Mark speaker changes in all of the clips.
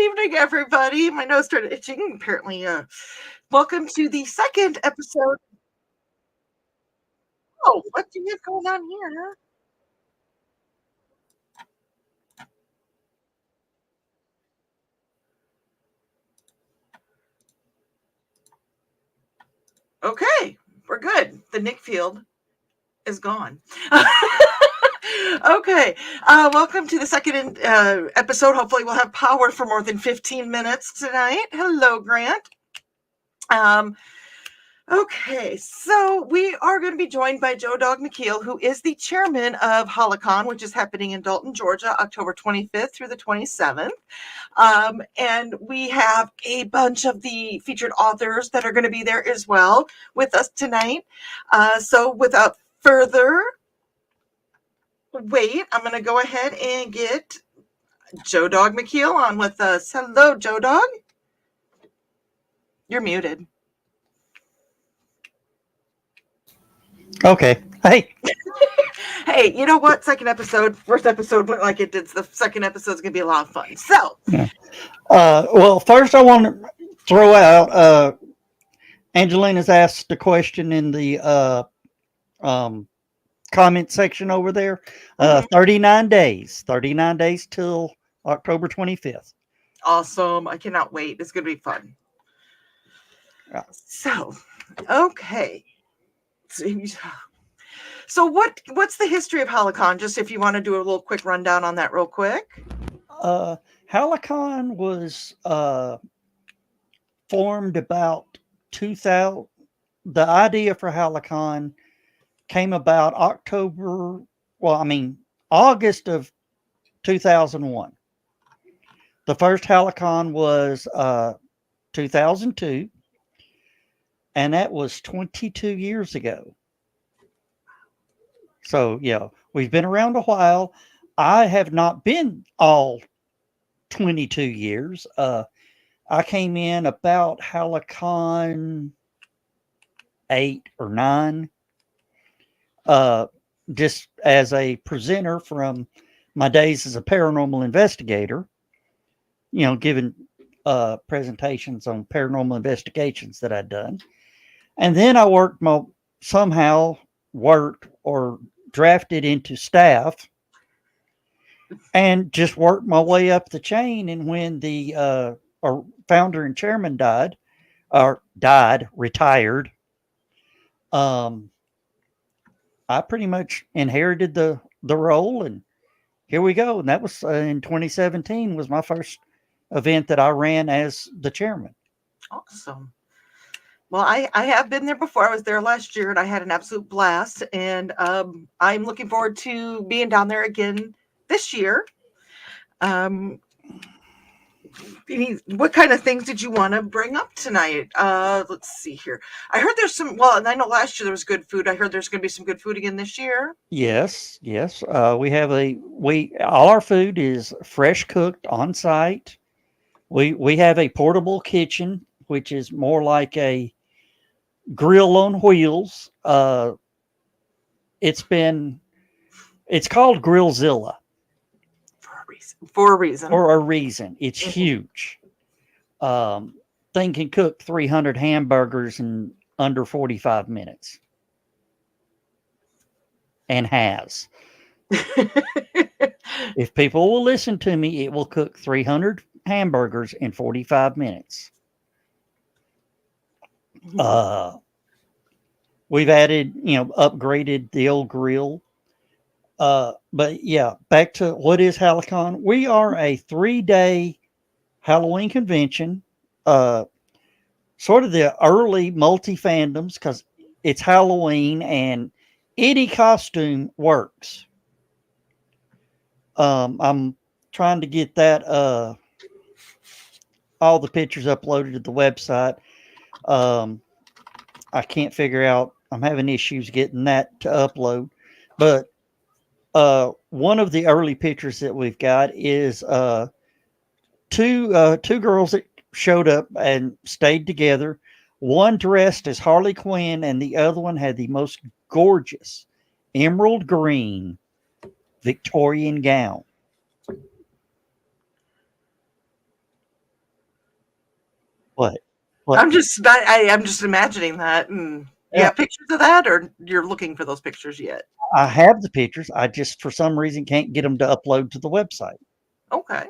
Speaker 1: evening, everybody. My nose started itching, apparently. Welcome to the second episode. Oh, what do you have going on here? Okay, we're good. The Nick Field is gone. Okay, welcome to the second episode. Hopefully, we'll have power for more than 15 minutes tonight. Hello, Grant. Okay, so we are going to be joined by Joe Dog McKeel, who is the chairman of HallowCon, which is happening in Dalton, Georgia, October 25th through the 27th. And we have a bunch of the featured authors that are going to be there as well with us tonight. So without further wait, I'm going to go ahead and get Joe Dog McKeel on with us. Hello, Joe Dog. You're muted.
Speaker 2: Okay. Hey.
Speaker 1: Hey, you know what? Second episode, first episode went like it did. The second episode's going to be a lot of fun. So,
Speaker 2: Yeah. Well, first I want to throw out Angelina's asked a question in the comment section over there. 39 days. 39 days till October 25th.
Speaker 1: Awesome. I cannot wait. It's going to be fun.
Speaker 2: Yeah.
Speaker 1: So, okay. So what's the history of HallowCon? Just if you want to do a little quick rundown on that real quick.
Speaker 2: HallowCon was formed about 2000. The idea for HallowCon came about August of 2001. The first HallowCon was 2002, and that was 22 years ago. So, yeah, we've been around a while. I have not been all 22 years. I came in about HallowCon 8 or 9, just as a presenter from my days as a paranormal investigator, giving presentations on paranormal investigations that I'd done. And then I somehow worked or drafted into staff and just worked my way up the chain. And when the founder and chairman retired, I pretty much inherited the role, and here we go. And that was in 2017 was my first event that I ran as the chairman.
Speaker 1: Awesome. Well, I have been there before. I was there last year, and I had an absolute blast. And I'm looking forward to being down there again this year. What kind of things did you want to bring up tonight? Let's see here. I heard there's some. Well, and I know last year there was good food. I heard there's going to be some good food again this year.
Speaker 2: Yes. We have all our food is fresh cooked on site. We have a portable kitchen, which is more like a grill on wheels. It's called Grillzilla.
Speaker 1: For a reason.
Speaker 2: It's huge. Thing can cook 300 hamburgers in under 45 minutes. And has. If people will listen to me, it will cook 300 hamburgers in 45 minutes. We've added, upgraded the old grill. But yeah, back to what is HallowCon. We are a 3-day Halloween convention, sort of the early multi-fandoms, because it's Halloween and any costume works. I'm trying to get that, all the pictures uploaded to the website. I can't figure out, I'm having issues getting that to upload, but one of the early pictures that we've got is two girls that showed up and stayed together. One dressed as Harley Quinn, and the other one had the most gorgeous emerald green Victorian gown. What? What?
Speaker 1: I'm just imagining that. And you
Speaker 2: Yeah.
Speaker 1: have pictures of that, or you're looking for those pictures yet?
Speaker 2: I have the pictures. I just, for some reason, can't get them to upload to the website.
Speaker 1: Okay.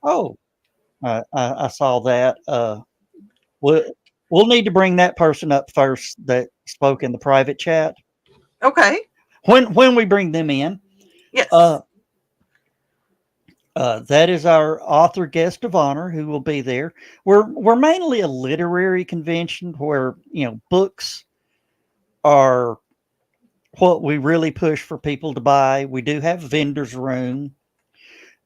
Speaker 2: Oh, I saw that. We'll, we'll need to bring that person up first that spoke in the private chat.
Speaker 1: Okay.
Speaker 2: When we bring them in,
Speaker 1: Yes.
Speaker 2: that is our author guest of honor who will be there. We're mainly a literary convention where books are what we really push for people to buy. We do have vendors room,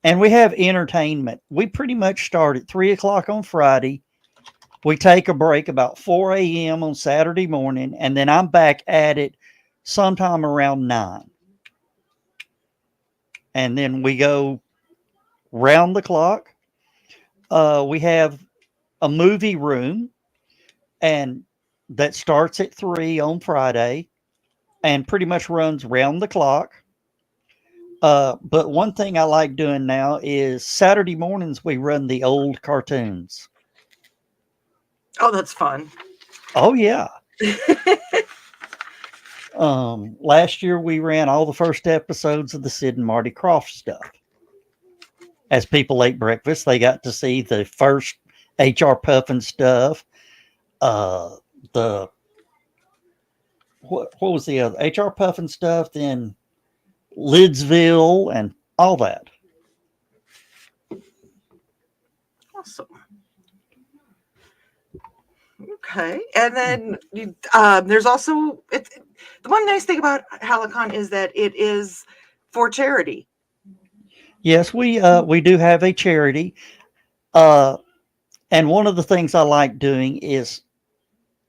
Speaker 2: and we have entertainment. We pretty much start at 3 o'clock on Friday. We take a break about 4 a.m. on Saturday morning, and then I'm back at it sometime around 9. And then we go round the clock. We have a movie room, and that starts at 3 on Friday and pretty much runs round the clock. But one thing I like doing now is Saturday mornings we run the old cartoons.
Speaker 1: Oh, that's fun.
Speaker 2: Oh yeah. Last year we ran all the first episodes of the Sid and Marty Krofft stuff. As people ate breakfast, they got to see the first HR Puffin stuff. The what was the other HR Puffin stuff? Then Lidsville and all that.
Speaker 1: Awesome. Okay, and then there's also the one nice thing about HallowCon is that it is for charity.
Speaker 2: Yes, we do have a charity, and one of the things I like doing is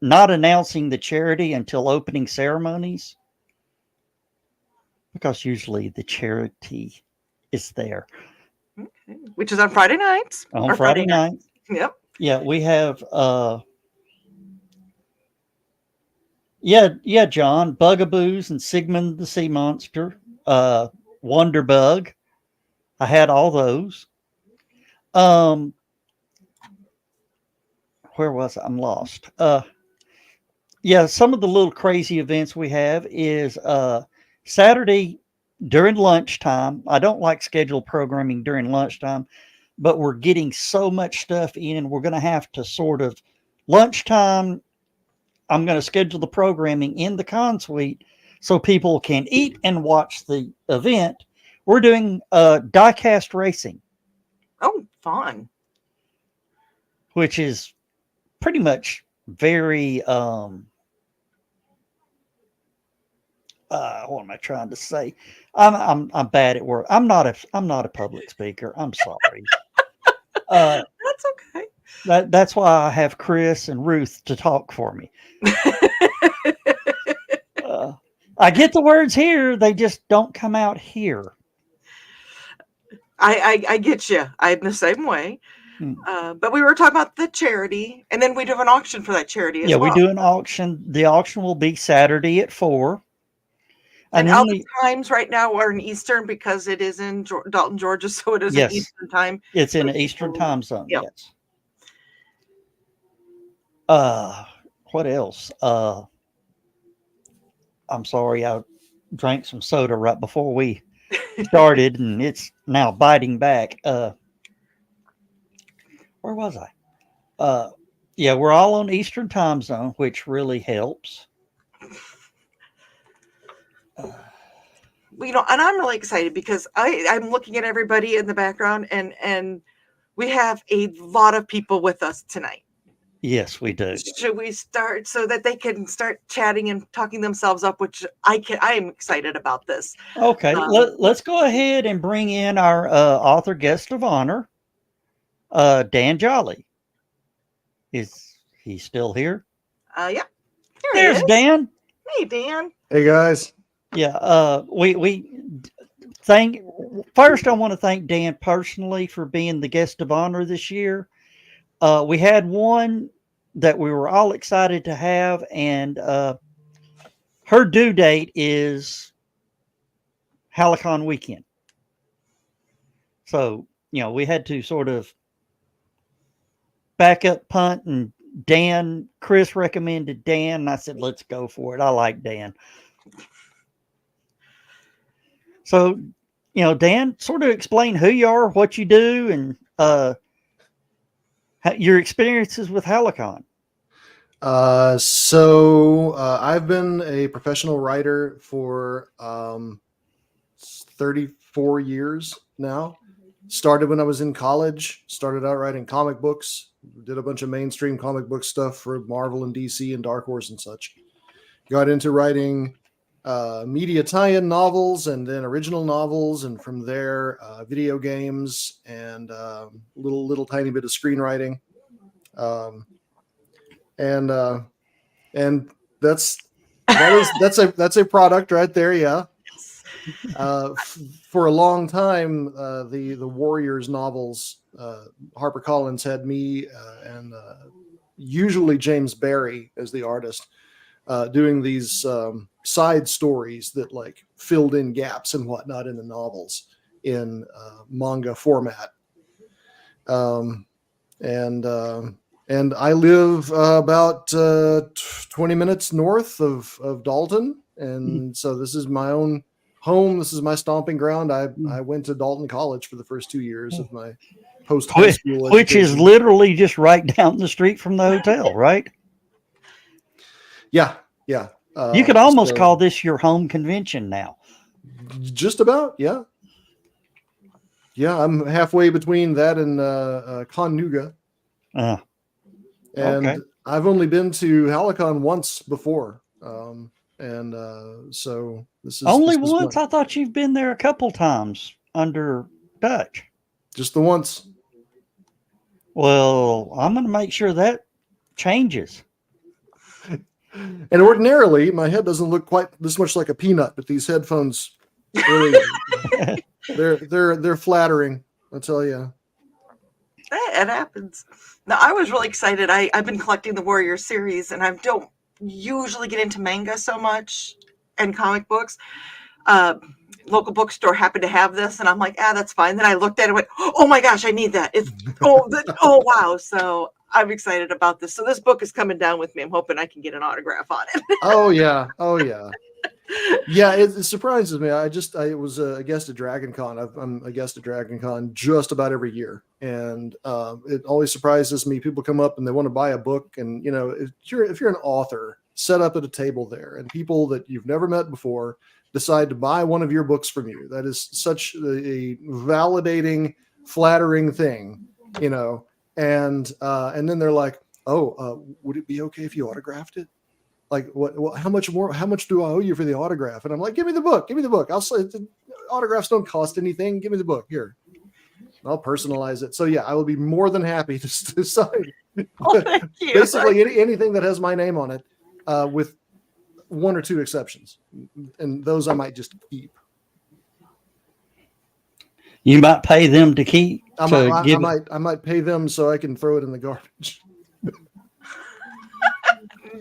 Speaker 2: not announcing the charity until opening ceremonies, because usually the charity is there.
Speaker 1: Okay. Which is on Friday nights.
Speaker 2: On Friday night.
Speaker 1: Yep.
Speaker 2: Yeah, we have yeah, John, Bugaboos and Sigmund the Sea Monster, Wonderbug. I had all those. Where was I? I'm lost. Yeah, some of the little crazy events we have is Saturday during lunchtime. I don't like scheduled programming during lunchtime, but we're getting so much stuff in. We're going to have to sort of lunchtime. I'm going to schedule the programming in the con suite so people can eat and watch the event. We're doing diecast racing.
Speaker 1: Oh, fun.
Speaker 2: Which is pretty much very what am I trying to say? I'm bad at work. I'm not a public speaker. I'm sorry.
Speaker 1: That's okay.
Speaker 2: That's why I have Chris and Ruth to talk for me. I get the words here, they just don't come out here.
Speaker 1: I get you. I'm the same way. But we were talking about the charity, and then we do an auction for that charity as well.
Speaker 2: Yeah, we do an auction. The auction will be Saturday at 4.
Speaker 1: And all the times right now are in Eastern because it is in Dalton, Georgia, so it is in Eastern time.
Speaker 2: It's in Eastern time zone.
Speaker 1: Yep.
Speaker 2: Yes. What else? I'm sorry, I drank some soda right before we started, and it's now biting back. Where was I? Yeah, we're all on Eastern time zone, which really helps.
Speaker 1: And I'm really excited because I'm looking at everybody in the background, and we have a lot of people with us tonight.
Speaker 2: Yes, we do.
Speaker 1: Should we start so that they can start chatting and talking themselves up, which I am excited about this.
Speaker 2: Okay, let's go ahead and bring in our author guest of honor, Dan Jolly. Is he still here?
Speaker 1: Yeah.
Speaker 2: There's Dan.
Speaker 1: Hey, Dan.
Speaker 3: Hey, guys.
Speaker 2: Yeah, we thank. First, I want to thank Dan personally for being the guest of honor this year. We had one that we were all excited to have, and her due date is HallowCon weekend. So, we had to sort of back up punt, and Chris recommended Dan, and I said, let's go for it. I like Dan. So, Dan, sort of explain who you are, what you do, and your experiences with HallowCon.
Speaker 3: I've been a professional writer for 34 years now. Started when I was in college, started out writing comic books, did a bunch of mainstream comic book stuff for Marvel and DC and Dark Horse and such. Got into writing media tie-in novels and then original novels, and from there video games and little tiny bit of screenwriting. And that's a product right there. Yeah. For a long time, the Warriors novels, HarperCollins had me and usually James Barry as the artist, doing these side stories that like filled in gaps and whatnot in the novels in manga format. And I live about 20 minutes north of Dalton. And so this is my own home. This is my stomping ground. I went to Dalton College for the first 2 years of my post-high school education.
Speaker 2: Which is literally just right down the street from the hotel, right?
Speaker 3: Yeah.
Speaker 2: You could almost call this your home convention now.
Speaker 3: Just about, yeah. Yeah, I'm halfway between that and Connuga. And okay. I've only been to HallowCon once before. So this is
Speaker 2: only once? I thought you've been there a couple times under Dutch.
Speaker 3: Just the once.
Speaker 2: Well, I'm going to make sure that changes.
Speaker 3: And ordinarily, my head doesn't look quite this much like a peanut, but these headphones really they're flattering, I'll tell you.
Speaker 1: It happens. Now, I was really excited. I've been collecting the Warrior series, and I don't usually get into manga so much and comic books. Local bookstore happened to have this, and I'm like, that's fine. Then I looked at it and went, oh my gosh, I need that. It's oh wow. So I'm excited about this. So this book is coming down with me. I'm hoping I can get an autograph on it.
Speaker 3: Oh yeah. Yeah, it surprises me. I was a guest at DragonCon. I'm a guest at DragonCon just about every year, and it always surprises me. People come up and they want to buy a book, and if you're an author, set up at a table there, and people that you've never met before decide to buy one of your books from you. That is such a validating, flattering thing, And then they're like, would it be okay if you autographed it? Like what? How much more? How much do I owe you for the autograph? And I'm like, give me the book. I'll say autographs don't cost anything. Give me the book here. I'll personalize it. So yeah, I will be more than happy to sign.
Speaker 1: Thank you.
Speaker 3: Basically anything that has my name on it, with one or two exceptions, and those I might just keep.
Speaker 2: You might pay them to keep.
Speaker 3: I might pay them so I can throw it in the garbage.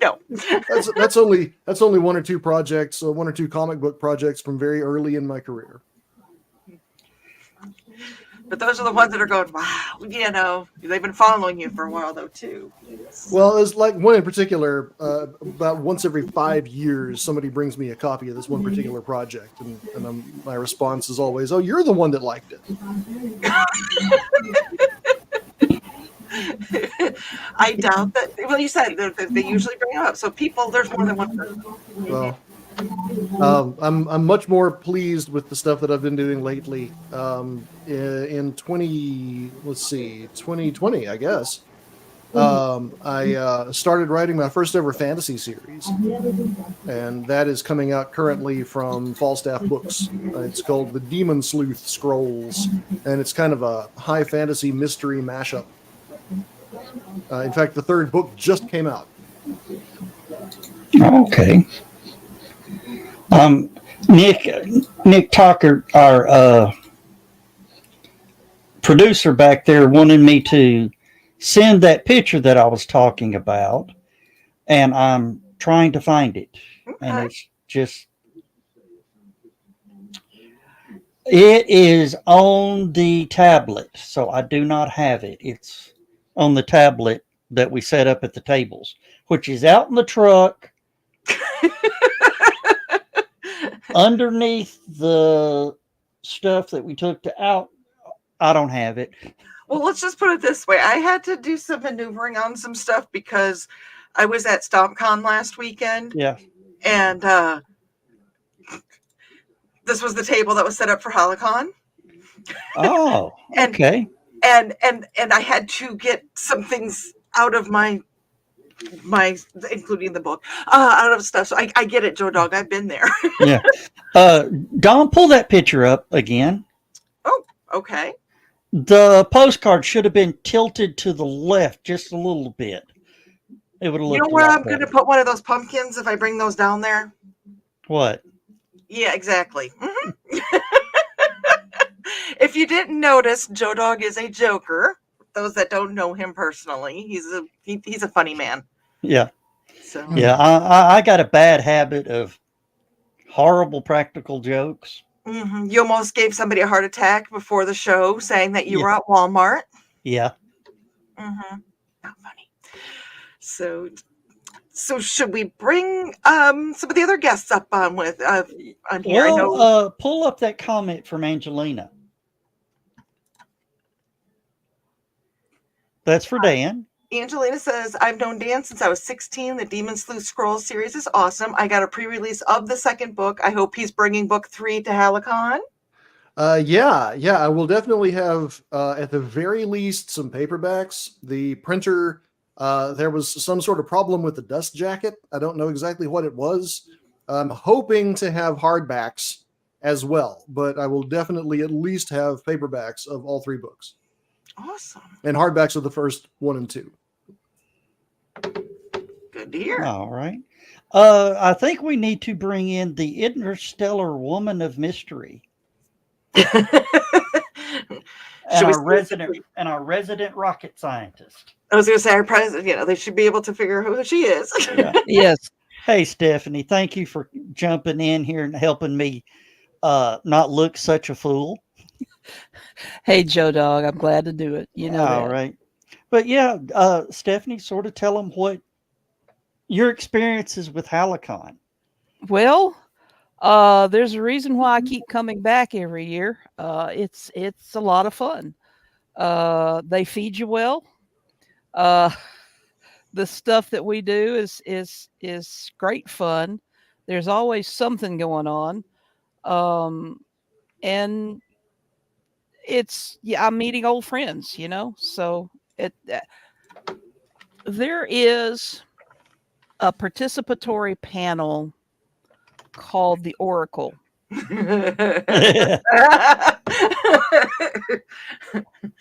Speaker 1: No,
Speaker 3: that's only one or two projects, so one or two comic book projects from very early in my career.
Speaker 1: But those are the ones that are going, wow, they've been following you for a while though too.
Speaker 3: Well, there's like one in particular, about once every 5 years, somebody brings me a copy of this one particular project, and my response is always, "Oh, you're the one that liked it."
Speaker 1: I doubt that. Well, you said they usually bring it up, so there's more than one person.
Speaker 3: Well, I'm much more pleased with the stuff that I've been doing lately. In 2020, I guess. I started writing my first ever fantasy series, and that is coming out currently from Falstaff Books. It's called The Demon Sleuth Scrolls, and it's kind of a high fantasy mystery mashup. In fact, the third book just came out.
Speaker 2: Okay. Nick Tucker, our producer back there, wanted me to send that picture that I was talking about, and I'm trying to find it. Okay. And it's just It is on the tablet, so I do not have it. It's on the tablet that we set up at the tables, which is out in the truck underneath the stuff that we took to out. I don't have it.
Speaker 1: Well, let's just put it this way. I had to do some maneuvering on some stuff because I was at StompCon last weekend.
Speaker 2: Yeah.
Speaker 1: And this was the table that was set up for HallowCon.
Speaker 2: Oh, okay.
Speaker 1: And I had to get some things out of my including the book, out of stuff. So I get it, Joe Dog. I've been there.
Speaker 2: Yeah. Don, pull that picture up again.
Speaker 1: Oh, okay.
Speaker 2: The postcard should have been tilted to the left just a little bit. It would have looked.
Speaker 1: You know where I'm going to put one of those pumpkins if I bring those down there?
Speaker 2: What?
Speaker 1: Yeah, exactly. Mm-hmm. If you didn't notice, Joe Dog is a joker. Those that don't know him personally, he's a funny man.
Speaker 2: Yeah.
Speaker 1: So
Speaker 2: yeah, I got a bad habit of horrible practical jokes.
Speaker 1: Mm-hmm. You almost gave somebody a heart attack before the show saying that you were at Walmart.
Speaker 2: Yeah.
Speaker 1: Mm-hmm. Not funny. So should we bring some of the other guests up on here?
Speaker 2: Well, pull up that comment from Angelina. That's for Dan.
Speaker 1: Angelina says, I've known Dan since I was 16. The Demon Sleuth Scrolls series is awesome. I got a pre-release of the second book. I hope he's bringing book 3 to HallowCon.
Speaker 3: Yeah, I will definitely have, at the very least, some paperbacks. The printer, there was some sort of problem with the dust jacket. I don't know exactly what it was. I'm hoping to have hardbacks as well, but I will definitely at least have paperbacks of all 3 books.
Speaker 1: Awesome.
Speaker 3: And hardbacks of the first 1 and 2.
Speaker 1: Good to hear.
Speaker 2: All right. I think we need to bring in the interstellar woman of mystery. and our resident rocket scientist.
Speaker 1: I was going to say, our president, they should be able to figure who she is.
Speaker 2: Yeah.
Speaker 4: Yes.
Speaker 2: Hey, Stephanie, thank you for jumping in here and helping me not look such a fool.
Speaker 4: Hey, Joe Dog, I'm glad to do it. You know
Speaker 2: All
Speaker 4: that.
Speaker 2: right. But yeah, Stephanie, sort of tell them what your experiences with HallowCon.
Speaker 4: Well, there's a reason why I keep coming back every year. It's a lot of fun. They feed you well. The stuff that we do is great fun. There's always something going on. And I'm meeting old friends, so there is a participatory panel called the Oracle.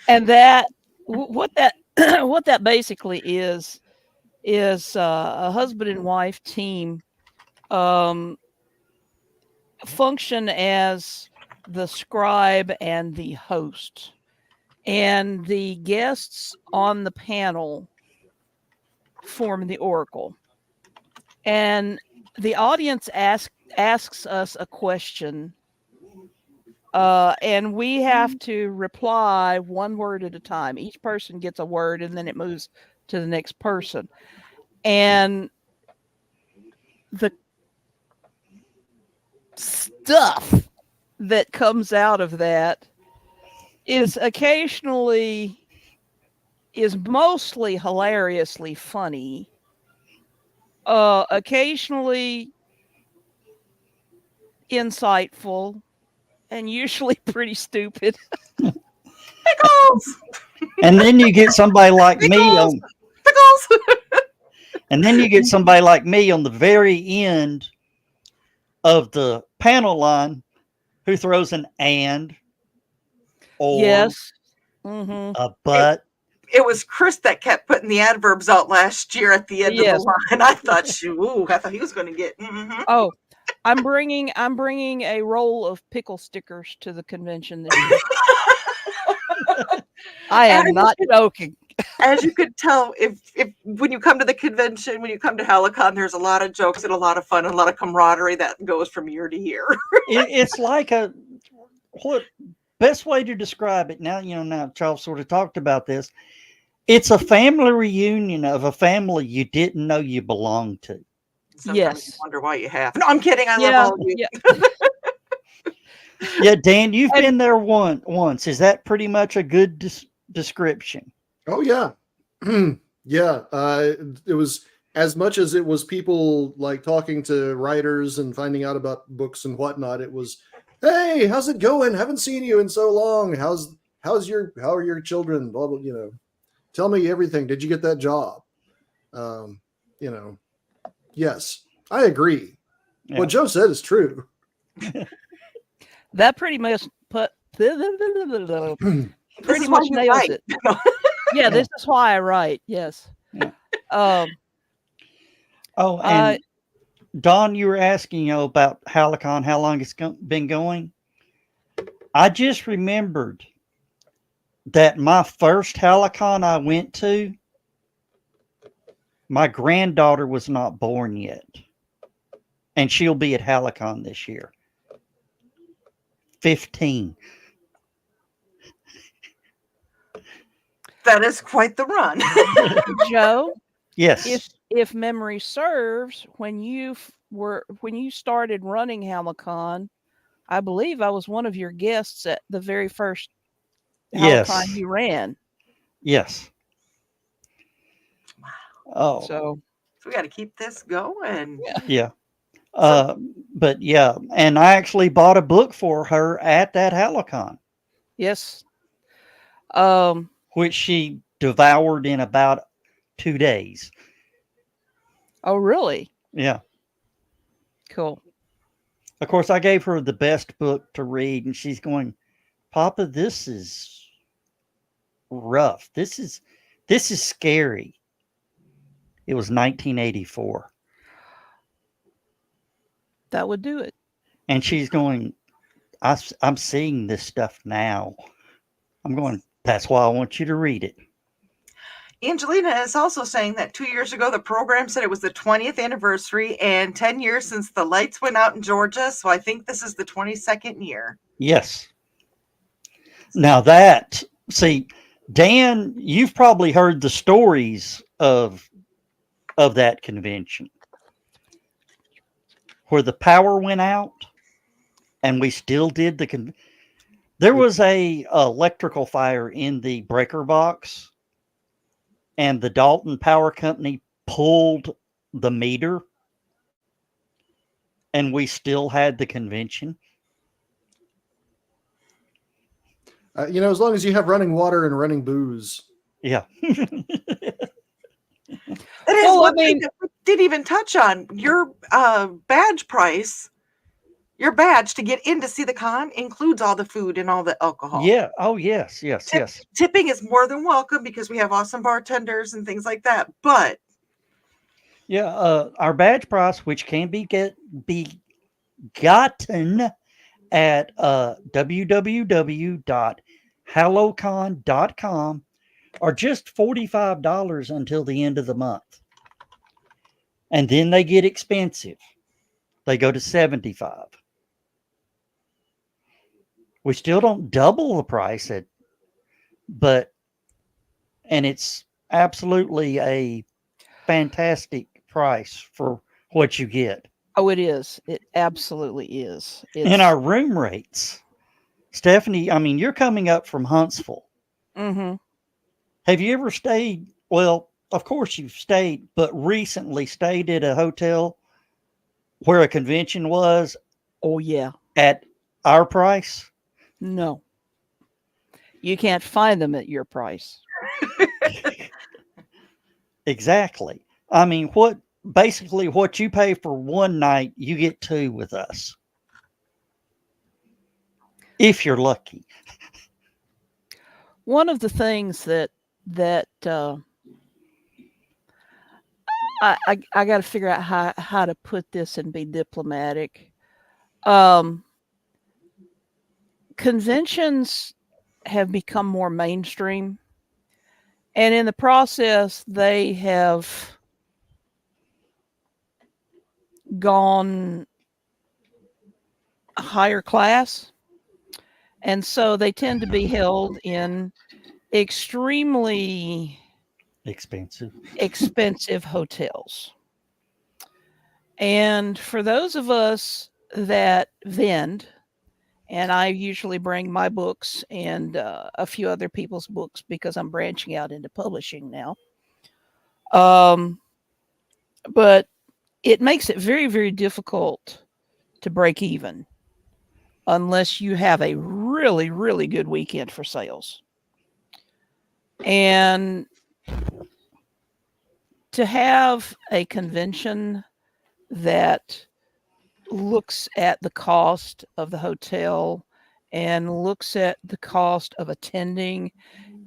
Speaker 4: And what that basically is a husband and wife team function as the scribe and the host, and the guests on the panel form the oracle, and the audience asks us a question, and we have to reply one word at a time. Each person gets a word, and then it moves to the next person. And the stuff that comes out of that is mostly hilariously funny, occasionally insightful, and usually pretty stupid.
Speaker 1: Pickles!
Speaker 2: And then you get somebody like me on and then you get somebody like me on the very end of the panel line who throws an and or
Speaker 4: Yes. Mm-hmm.
Speaker 2: a but.
Speaker 1: It was Chris that kept putting the adverbs out last year at the end of the line. I thought he was going to get. Mm-hmm.
Speaker 4: Oh, I'm bringing a roll of pickle stickers to the convention this year. I am not joking.
Speaker 1: As you could tell, if when you come to the convention, when you come to HallowCon, there's a lot of jokes and a lot of fun and a lot of camaraderie that goes from year to year.
Speaker 2: It's like what best way to describe it now, now Charles sort of talked about this. It's a family reunion of a family you didn't know you belonged to.
Speaker 1: Sometimes
Speaker 4: Yes.
Speaker 1: you wonder why you have. No, I'm kidding. I love
Speaker 4: Yeah,
Speaker 1: all of you.
Speaker 4: yeah.
Speaker 2: Yeah, Dan, you've
Speaker 4: And-
Speaker 2: been there once. Is that pretty much a good description?
Speaker 3: Oh yeah, yeah. It was as much as it was people like talking to writers and finding out about books and whatnot. It was, hey, how's it going? Haven't seen you in so long. How are your children? Blah blah. Tell me everything. Did you get that job? Yes, I agree.
Speaker 2: Yeah.
Speaker 3: What Joe said is true.
Speaker 4: That pretty much pretty
Speaker 1: This is why
Speaker 4: much
Speaker 1: you
Speaker 4: nails
Speaker 1: write.
Speaker 4: it. Yeah, this is why I write. Yes.
Speaker 2: Yeah.
Speaker 4: Uh,
Speaker 2: And Don, you were asking, about HallowCon, how long it's been going. I just remembered that my first HallowCon I went to, my granddaughter was not born yet, and she'll be at HallowCon this year. 15.
Speaker 1: That is quite the run.
Speaker 4: Joe,
Speaker 2: Yes.
Speaker 4: if memory serves, when you started running HallowCon, I believe I was one of your guests at the very first HallowCon
Speaker 2: Yes.
Speaker 4: you ran.
Speaker 2: Yes. Oh,
Speaker 4: So
Speaker 1: So we got to keep this going.
Speaker 2: yeah. But yeah, and I actually bought a book for her at that HallowCon,
Speaker 4: yes.
Speaker 2: which she devoured in about 2 days.
Speaker 4: Oh, really?
Speaker 2: Yeah.
Speaker 4: Cool.
Speaker 2: Of course, I gave her the best book to read, and she's going, Papa, this is rough. This is scary. It was 1984.
Speaker 4: That would do it.
Speaker 2: And she's going, I'm seeing this stuff now. I'm going, that's why I want you to read it.
Speaker 1: Angelina is also saying that 2 years ago, the program said it was the 20th anniversary and 10 years since the lights went out in Georgia. So I think this is the 22nd year.
Speaker 2: Yes. Now see, Dan, you've probably heard the stories of that convention where the power went out and we still did there was a electrical fire in the breaker box and the Dalton Power Company pulled the meter and we still had the convention.
Speaker 3: As long as you have running water and running booze.
Speaker 2: Yeah.
Speaker 1: That is
Speaker 4: Well, I
Speaker 1: one thing
Speaker 4: mean-
Speaker 1: that we didn't even touch on. Your badge price, your badge to get in to see the con includes all the food and all the alcohol.
Speaker 2: Yeah. Oh, yes, yes, yes.
Speaker 1: Tipping is more than welcome because we have awesome bartenders and things like that. But
Speaker 2: Yeah, our badge price, which can be gotten at www.hallowcon.com, are just $45 until the end of the month. And then they get expensive. They go to $75. We still don't double the price and it's absolutely a fantastic price for what you get.
Speaker 4: Oh, it is. It absolutely is.
Speaker 2: And our room rates. Stephanie, I mean, you're coming up from Huntsville.
Speaker 4: Mm-hmm.
Speaker 2: Have you ever stayed? Well, of course you've stayed, but recently stayed at a hotel where a convention was
Speaker 4: Oh, yeah.
Speaker 2: at our price?
Speaker 4: No. You can't find them at your price.
Speaker 2: Exactly. I mean, basically what you pay for one night, you get 2 with us. If you're lucky.
Speaker 4: One of the things that I got to figure out how to put this and be diplomatic. Conventions have become more mainstream, and in the process, they have gone higher class. And so they tend to be held in extremely expensive hotels. And for those of us that vend, and I usually bring my books and a few other people's books because I'm branching out into publishing now. But it makes it very, very difficult to break even unless you have a really, really good weekend for sales. And to have a convention that looks at the cost of the hotel and looks at the cost of attending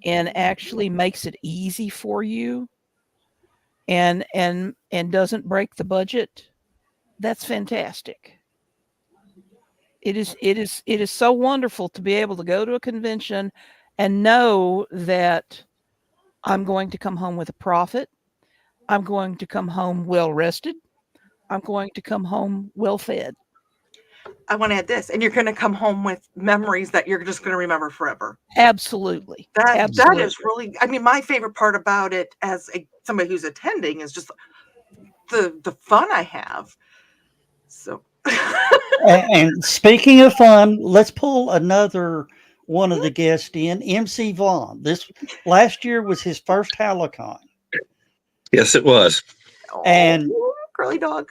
Speaker 4: and actually makes it easy for you and doesn't break the budget, that's fantastic. It is so wonderful to be able to go to a convention and know that I'm going to come home with a profit. I'm going to come home well rested. I'm going to come home well fed.
Speaker 1: I want to add this, and you're going to come home with memories that you're just going to remember forever.
Speaker 4: Absolutely.
Speaker 1: That is really, I mean, my favorite part about it as somebody who's attending is just the fun I have. So.
Speaker 2: And speaking of fun, let's pull another one of the guests in, MC Vaughn. This last year was his first HallowCon.
Speaker 5: Yes, it was.
Speaker 2: And
Speaker 1: curly dog.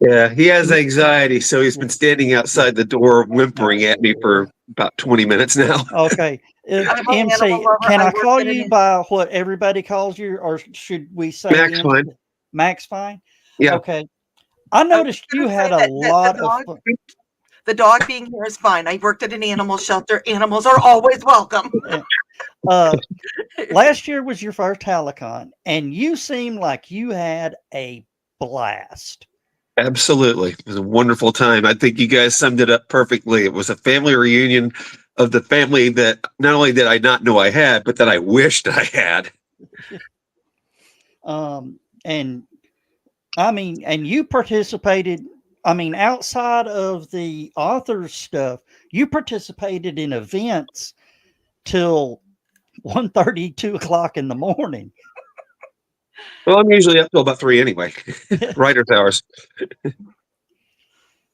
Speaker 5: Yeah, he has anxiety, so he's been standing outside the door whimpering at me for about 20 minutes now.
Speaker 2: Okay. MC, can I call you by what everybody calls you, or should we say
Speaker 5: Max Fine?
Speaker 2: Max Fine?
Speaker 5: Yeah.
Speaker 2: Okay. I noticed you had a lot of fun.
Speaker 1: The dog being here is fine. I worked at an animal shelter. Animals are always welcome.
Speaker 2: Last year was your first HallowCon, and you seemed like you had a blast.
Speaker 5: Absolutely. It was a wonderful time. I think you guys summed it up perfectly. It was a family reunion of the family that not only did I not know I had, but that I wished I had.
Speaker 2: And I mean, and you participated, I mean, outside of the author's stuff, you participated in events till 1:30, 2 o'clock in the morning.
Speaker 5: Well, I'm usually up till about 3 anyway. Writer's hours.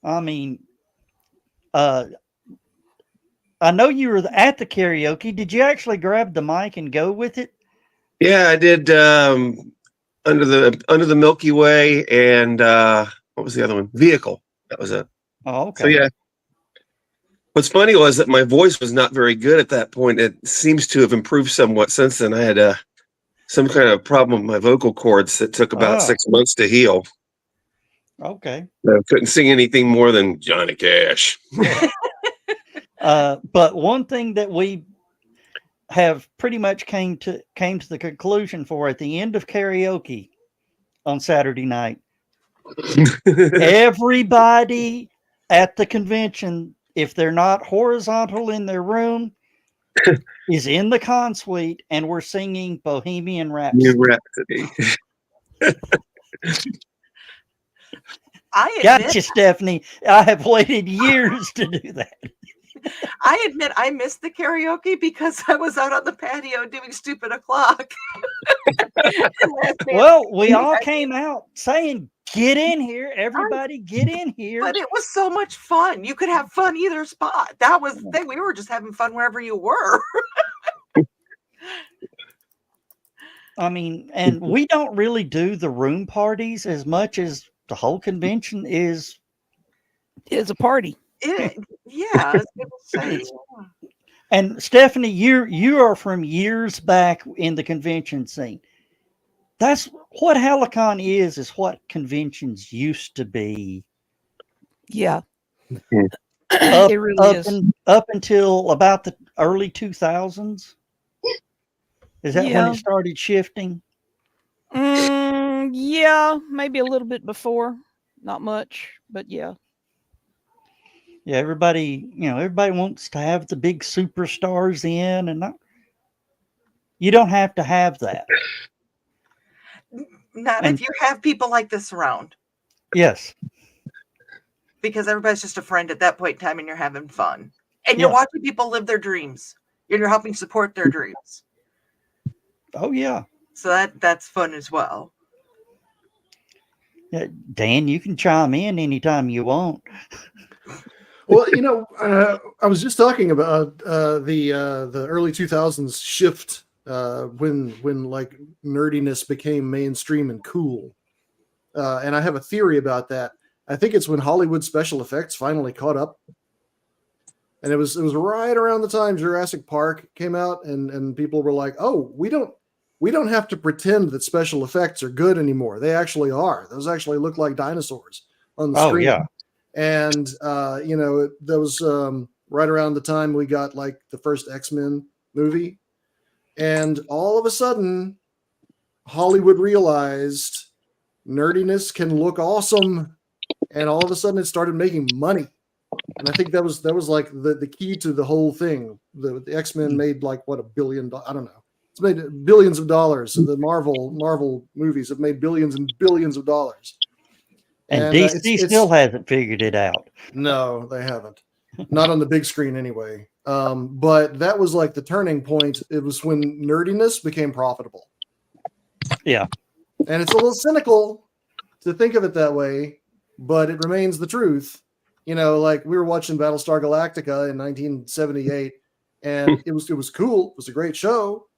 Speaker 2: I mean, I know you were at the karaoke. Did you actually grab the mic and go with it?
Speaker 5: Yeah, I did. Under the Milky Way, and what was the other one? Vehicle. That was it.
Speaker 2: Oh, okay.
Speaker 5: So yeah. What's funny was that my voice was not very good at that point. It seems to have improved somewhat since then. I had some kind of problem with my vocal cords that took about 6 months to heal.
Speaker 2: Okay.
Speaker 5: I couldn't sing anything more than Johnny Cash.
Speaker 2: But one thing that we have pretty much came to the conclusion for at the end of karaoke on Saturday night, everybody at the convention, if they're not horizontal in their room, is in the con suite, and we're singing Bohemian Rhapsody.
Speaker 1: I admit,
Speaker 2: gotcha, Stephanie. I have waited years to do that.
Speaker 1: I admit I missed the karaoke because I was out on the patio doing Stupid O'Clock.
Speaker 2: Well, we all came out saying, "Get in here, everybody, get in here."
Speaker 1: But it was so much fun. You could have fun either spot. That was the thing. We were just having fun wherever you were.
Speaker 2: I mean, and we don't really do the room parties as much as the whole convention is
Speaker 4: a party.
Speaker 1: Yeah.
Speaker 2: And Stephanie, you are from years back in the convention scene. That's what HallowCon is what conventions used to be.
Speaker 4: Yeah.
Speaker 2: It
Speaker 4: really is.
Speaker 2: Up until about the early 2000s. Is that when it started shifting?
Speaker 4: Yeah, maybe a little bit before. Not much, but yeah.
Speaker 2: Yeah, everybody wants to have the big superstars in, and you don't have to have that.
Speaker 1: Not if you have people like this around.
Speaker 2: Yes.
Speaker 1: Because everybody's just a friend at that point in time and you're having fun. And you're
Speaker 2: Yeah.
Speaker 1: watching people live their dreams. And you're helping support their dreams.
Speaker 2: Oh yeah.
Speaker 1: So that's fun as well.
Speaker 2: Yeah, Dan, you can chime in anytime you want.
Speaker 3: Well, I was just talking about the early 2000s shift when like nerdiness became mainstream and cool, and I have a theory about that. I think it's when Hollywood special effects finally caught up, and it was right around the time Jurassic Park came out, and people were like, "Oh, we don't have to pretend that special effects are good anymore. They actually are. Those actually look like dinosaurs on the
Speaker 2: Oh
Speaker 3: screen."
Speaker 2: yeah.
Speaker 3: And that was right around the time we got like the first X-Men movie, and all of a sudden Hollywood realized nerdiness can look awesome, and all of a sudden it started making money. And I think that was like the key to the whole thing. The X-Men made like what, $1 billion? I don't know. It's made billions of dollars. So the Marvel movies have made billions and billions of dollars.
Speaker 2: And
Speaker 3: it's
Speaker 2: DC still hasn't figured it out.
Speaker 3: No, they haven't. Not on the big screen anyway. But that was like the turning point. It was when nerdiness became profitable.
Speaker 2: Yeah.
Speaker 3: And it's a little cynical to think of it that way, but it remains the truth. Like we were watching Battlestar Galactica in 1978, and it was cool. It was a great show,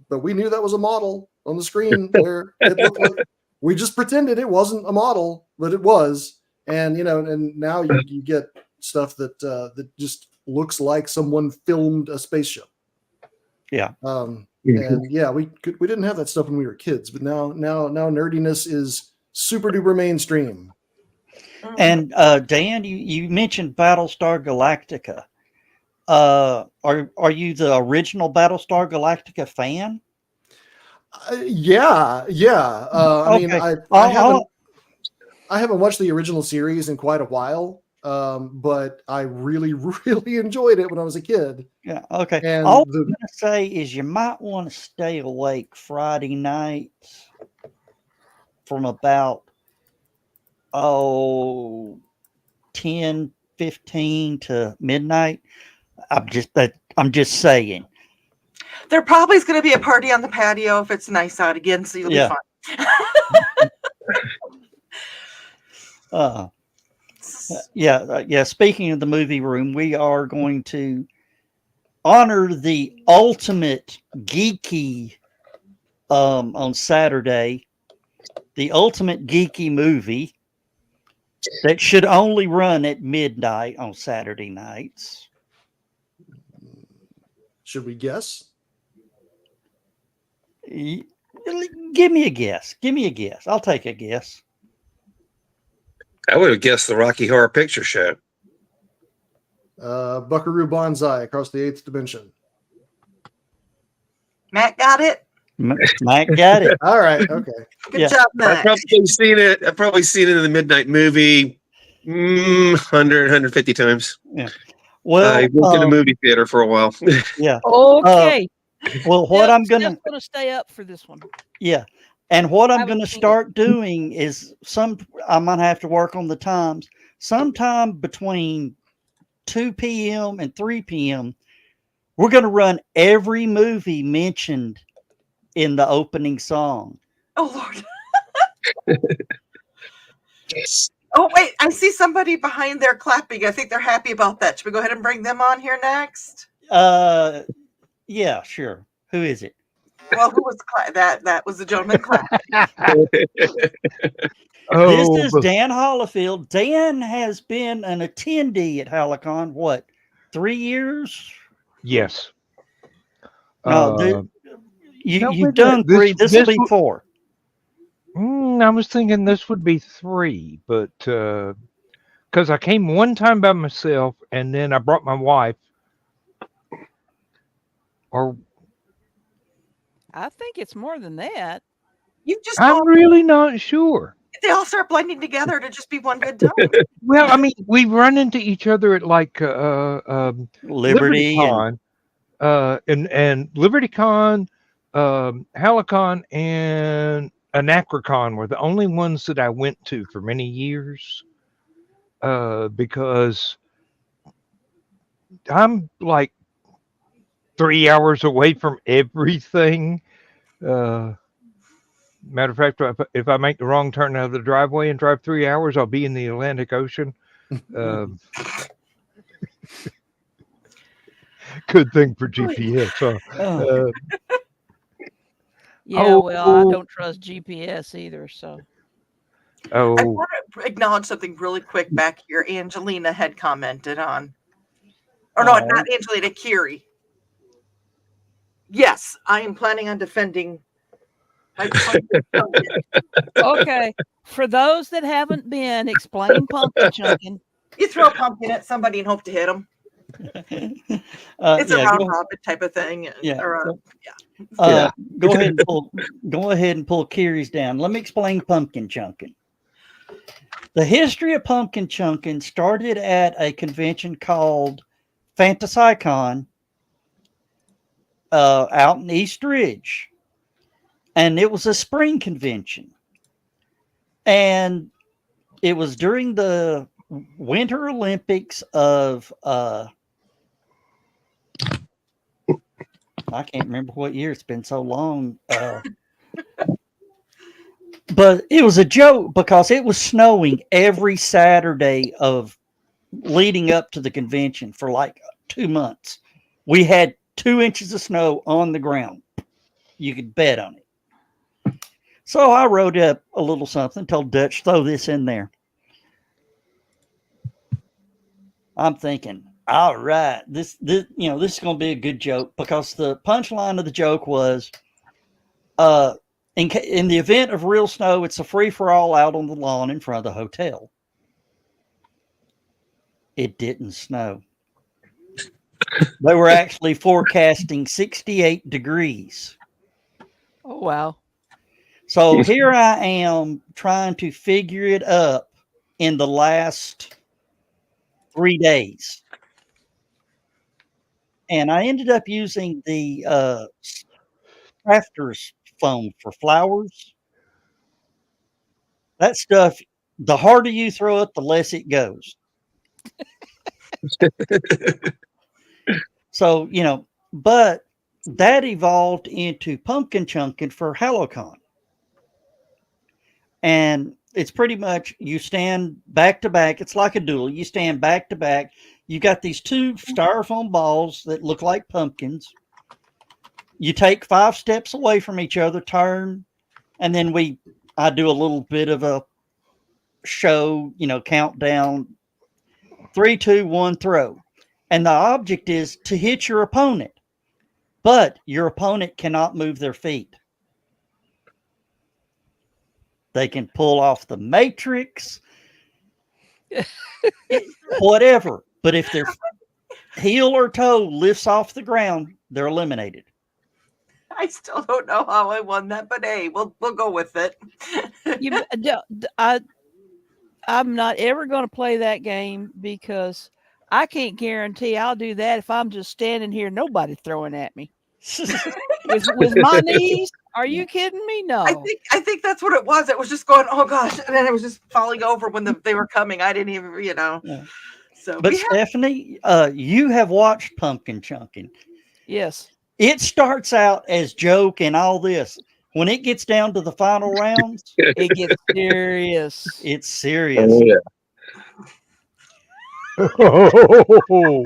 Speaker 3: but we knew that was a model on the screen where it looked like we just pretended it wasn't a model, but it was. And and now you get stuff that just looks like someone filmed a spaceship.
Speaker 2: Yeah.
Speaker 3: And yeah, we didn't have that stuff when we were kids, but now nerdiness is super duper mainstream.
Speaker 2: And Dan, you mentioned Battlestar Galactica. Are you the original Battlestar Galactica fan?
Speaker 3: Yeah. I mean,
Speaker 2: Okay.
Speaker 3: I haven't watched the original series in quite a while, but I really, really enjoyed it when I was a kid.
Speaker 2: Yeah. Okay.
Speaker 3: And
Speaker 2: All I'm going to say is you might want to stay awake Friday nights from about 10:15 to midnight. I'm just saying.
Speaker 1: There probably is going to be a party on the patio if it's nice out again, so you'll be fine.
Speaker 2: Yeah. Speaking of the movie room, we are going to honor the ultimate geeky on Saturday, the ultimate geeky movie that should only run at midnight on Saturday nights.
Speaker 3: Should we guess?
Speaker 2: Give me a guess. I'll take a guess.
Speaker 5: I would have guessed the Rocky Horror Picture Show.
Speaker 3: Buckaroo Banzai Across the Eighth Dimension.
Speaker 1: Matt got it.
Speaker 2: Matt got it.
Speaker 3: All right. Okay.
Speaker 1: Good job,
Speaker 5: I've
Speaker 1: Matt.
Speaker 5: probably seen it in the midnight movie 100, 150 times.
Speaker 2: Yeah. Well,
Speaker 5: I went to the movie theater for a while.
Speaker 2: Yeah.
Speaker 4: Okay.
Speaker 2: Well, what I'm gonna
Speaker 4: stay up for this one.
Speaker 2: Yeah. And what I'm
Speaker 4: haven't
Speaker 2: going to
Speaker 4: seen it.
Speaker 2: start doing is I might have to work on the times. Sometime between 2 p.m. and 3 p.m., we're going to run every movie mentioned in the opening song.
Speaker 1: Oh, Lord. Oh, wait. I see somebody behind there clapping. I think they're happy about that. Should we go ahead and bring them on here next?
Speaker 2: Yeah, sure. Who is it?
Speaker 1: Well, who was that was the gentleman clapping.
Speaker 2: This is Dan Hollifield. Dan has been an attendee at HallowCon, what, 3 years?
Speaker 6: Yes.
Speaker 2: No, you've
Speaker 6: wait a
Speaker 2: done
Speaker 6: minute.
Speaker 2: 3. This will be
Speaker 6: w-
Speaker 2: 4.
Speaker 6: I was thinking this would be 3, but because I came one time by myself and then I brought my wife. Or
Speaker 4: I think it's more than that.
Speaker 1: You just
Speaker 6: I'm really not sure.
Speaker 1: they all start blending together to just be one good time.
Speaker 6: Well, I mean, we run into each other at like
Speaker 2: Liberty
Speaker 6: LibertyCon, and LibertyCon, HallowCon, and Anachrocon were the only ones that I went to for many years, because I'm like 3 hours away from everything. Matter of fact, if I make the wrong turn out of the driveway and drive 3 hours, I'll be in the Atlantic Ocean. Good thing for GPS.
Speaker 2: Oh.
Speaker 4: Yeah, well, I don't trust GPS either. So
Speaker 1: I
Speaker 6: Oh,
Speaker 1: want to acknowledge something really quick back here. Angelina had commented on, or no,
Speaker 2: Oh.
Speaker 1: not Angelina, Kiri. Yes, I am planning on defending my
Speaker 4: okay, for those that haven't been, explain pumpkin chunking.
Speaker 1: You throw a pumpkin at somebody and hope to hit them. It's a round robin type of thing.
Speaker 2: Yeah.
Speaker 1: Or
Speaker 2: Go ahead and pull Kiri's down. Let me explain pumpkin chunking. The history of pumpkin chunking started at a convention called FantasyCon out in East Ridge. And it was a spring convention. And it was during the Winter Olympics of I can't remember what year. It's been so long. But it was a joke because it was snowing every Saturday of leading up to the convention for like 2 months. We had 2 inches of snow on the ground. You could bet on it. So I wrote up a little something, told Dutch, throw this in there. I'm thinking, all right, this is going to be a good joke because the punchline of the joke was, in the event of real snow, it's a free-for-all out on the lawn in front of the hotel. It didn't snow. They were actually forecasting 68 degrees.
Speaker 4: Oh, wow.
Speaker 2: So here I am trying to figure it up in the last 3 days. And I ended up using the crafters foam for flowers. That stuff, the harder you throw it, the less it goes. So, but that evolved into pumpkin chunking for HallowCon. And it's pretty much you stand back to back. It's like a duel. You stand back to back. You got these 2 styrofoam balls that look like pumpkins. You take 5 steps away from each other, turn, and then I do a little bit of a show, countdown. 3, 2, 1, throw. And the object is to hit your opponent. But your opponent cannot move their feet. They can pull off the matrix, whatever. But if their heel or toe lifts off the ground, they're eliminated.
Speaker 1: I still don't know how I won that, but hey, we'll go with it.
Speaker 4: I'm not ever going to play that game because I can't guarantee I'll do that if I'm just standing here, nobody throwing at me. with my knees? Are you kidding me? No.
Speaker 1: I think that's what it was. It was just going, oh gosh, and then it was just falling over when they were coming. I didn't even,
Speaker 2: Yeah.
Speaker 1: So,
Speaker 2: but Stephanie, you have watched pumpkin chunking.
Speaker 4: Yes.
Speaker 2: It starts out as joke and all this. When it gets down to the final rounds,
Speaker 4: it gets serious.
Speaker 2: It's serious.
Speaker 6: oh.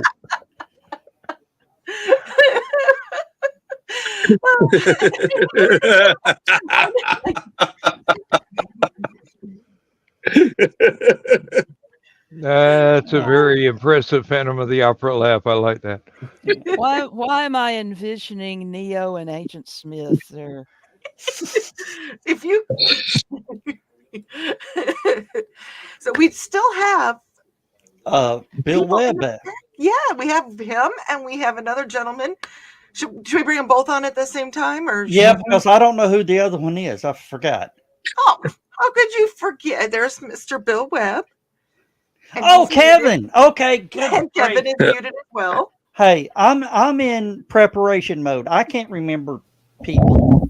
Speaker 6: That's a very impressive Phantom of the Opera laugh. I like that.
Speaker 4: Why am I envisioning Neo and Agent Smith there?
Speaker 1: If you so we still have
Speaker 2: Bill Webb.
Speaker 1: Yeah, we have him and we have another gentleman. Should we bring them both on at the same time, or
Speaker 2: Yeah, because I don't know who the other one is. I forgot.
Speaker 1: Oh, how could you forget? There's Mr. Bill Webb.
Speaker 2: Oh, Kevin. Muted. Okay,
Speaker 1: and Kevin is muted as well.
Speaker 2: Hey, I'm in preparation mode. I can't remember people.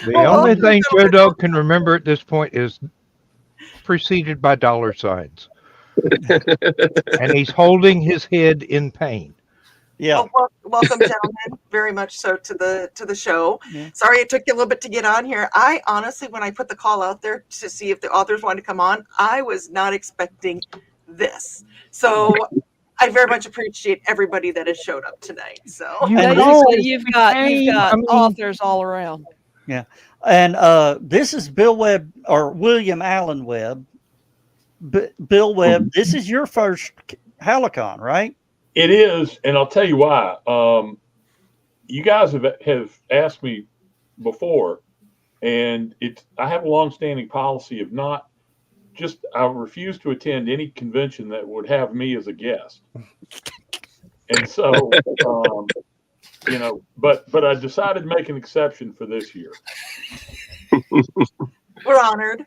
Speaker 6: The only thing Joe Dog can remember at this point is preceded by dollar signs. And he's holding his head in pain.
Speaker 2: Yeah.
Speaker 1: Welcome, gentlemen, very much so to the show.
Speaker 2: Yeah.
Speaker 1: Sorry it took you a little bit to get on here. I honestly, when I put the call out there to see if the authors wanted to come on, I was not expecting this. So I very much appreciate everybody that has showed up tonight. So
Speaker 6: You
Speaker 2: And
Speaker 6: know,
Speaker 4: Basically, you've got
Speaker 6: I mean,
Speaker 4: authors all around.
Speaker 2: And this is Bill Webb or William Allen Webb. Bill Webb, this is your first HallowCon, right?
Speaker 7: It is, and I'll tell you why. You guys have asked me before, and I have a long-standing policy of not just I refuse to attend any convention that would have me as a guest. And so, but I decided to make an exception for this year.
Speaker 1: we're honored.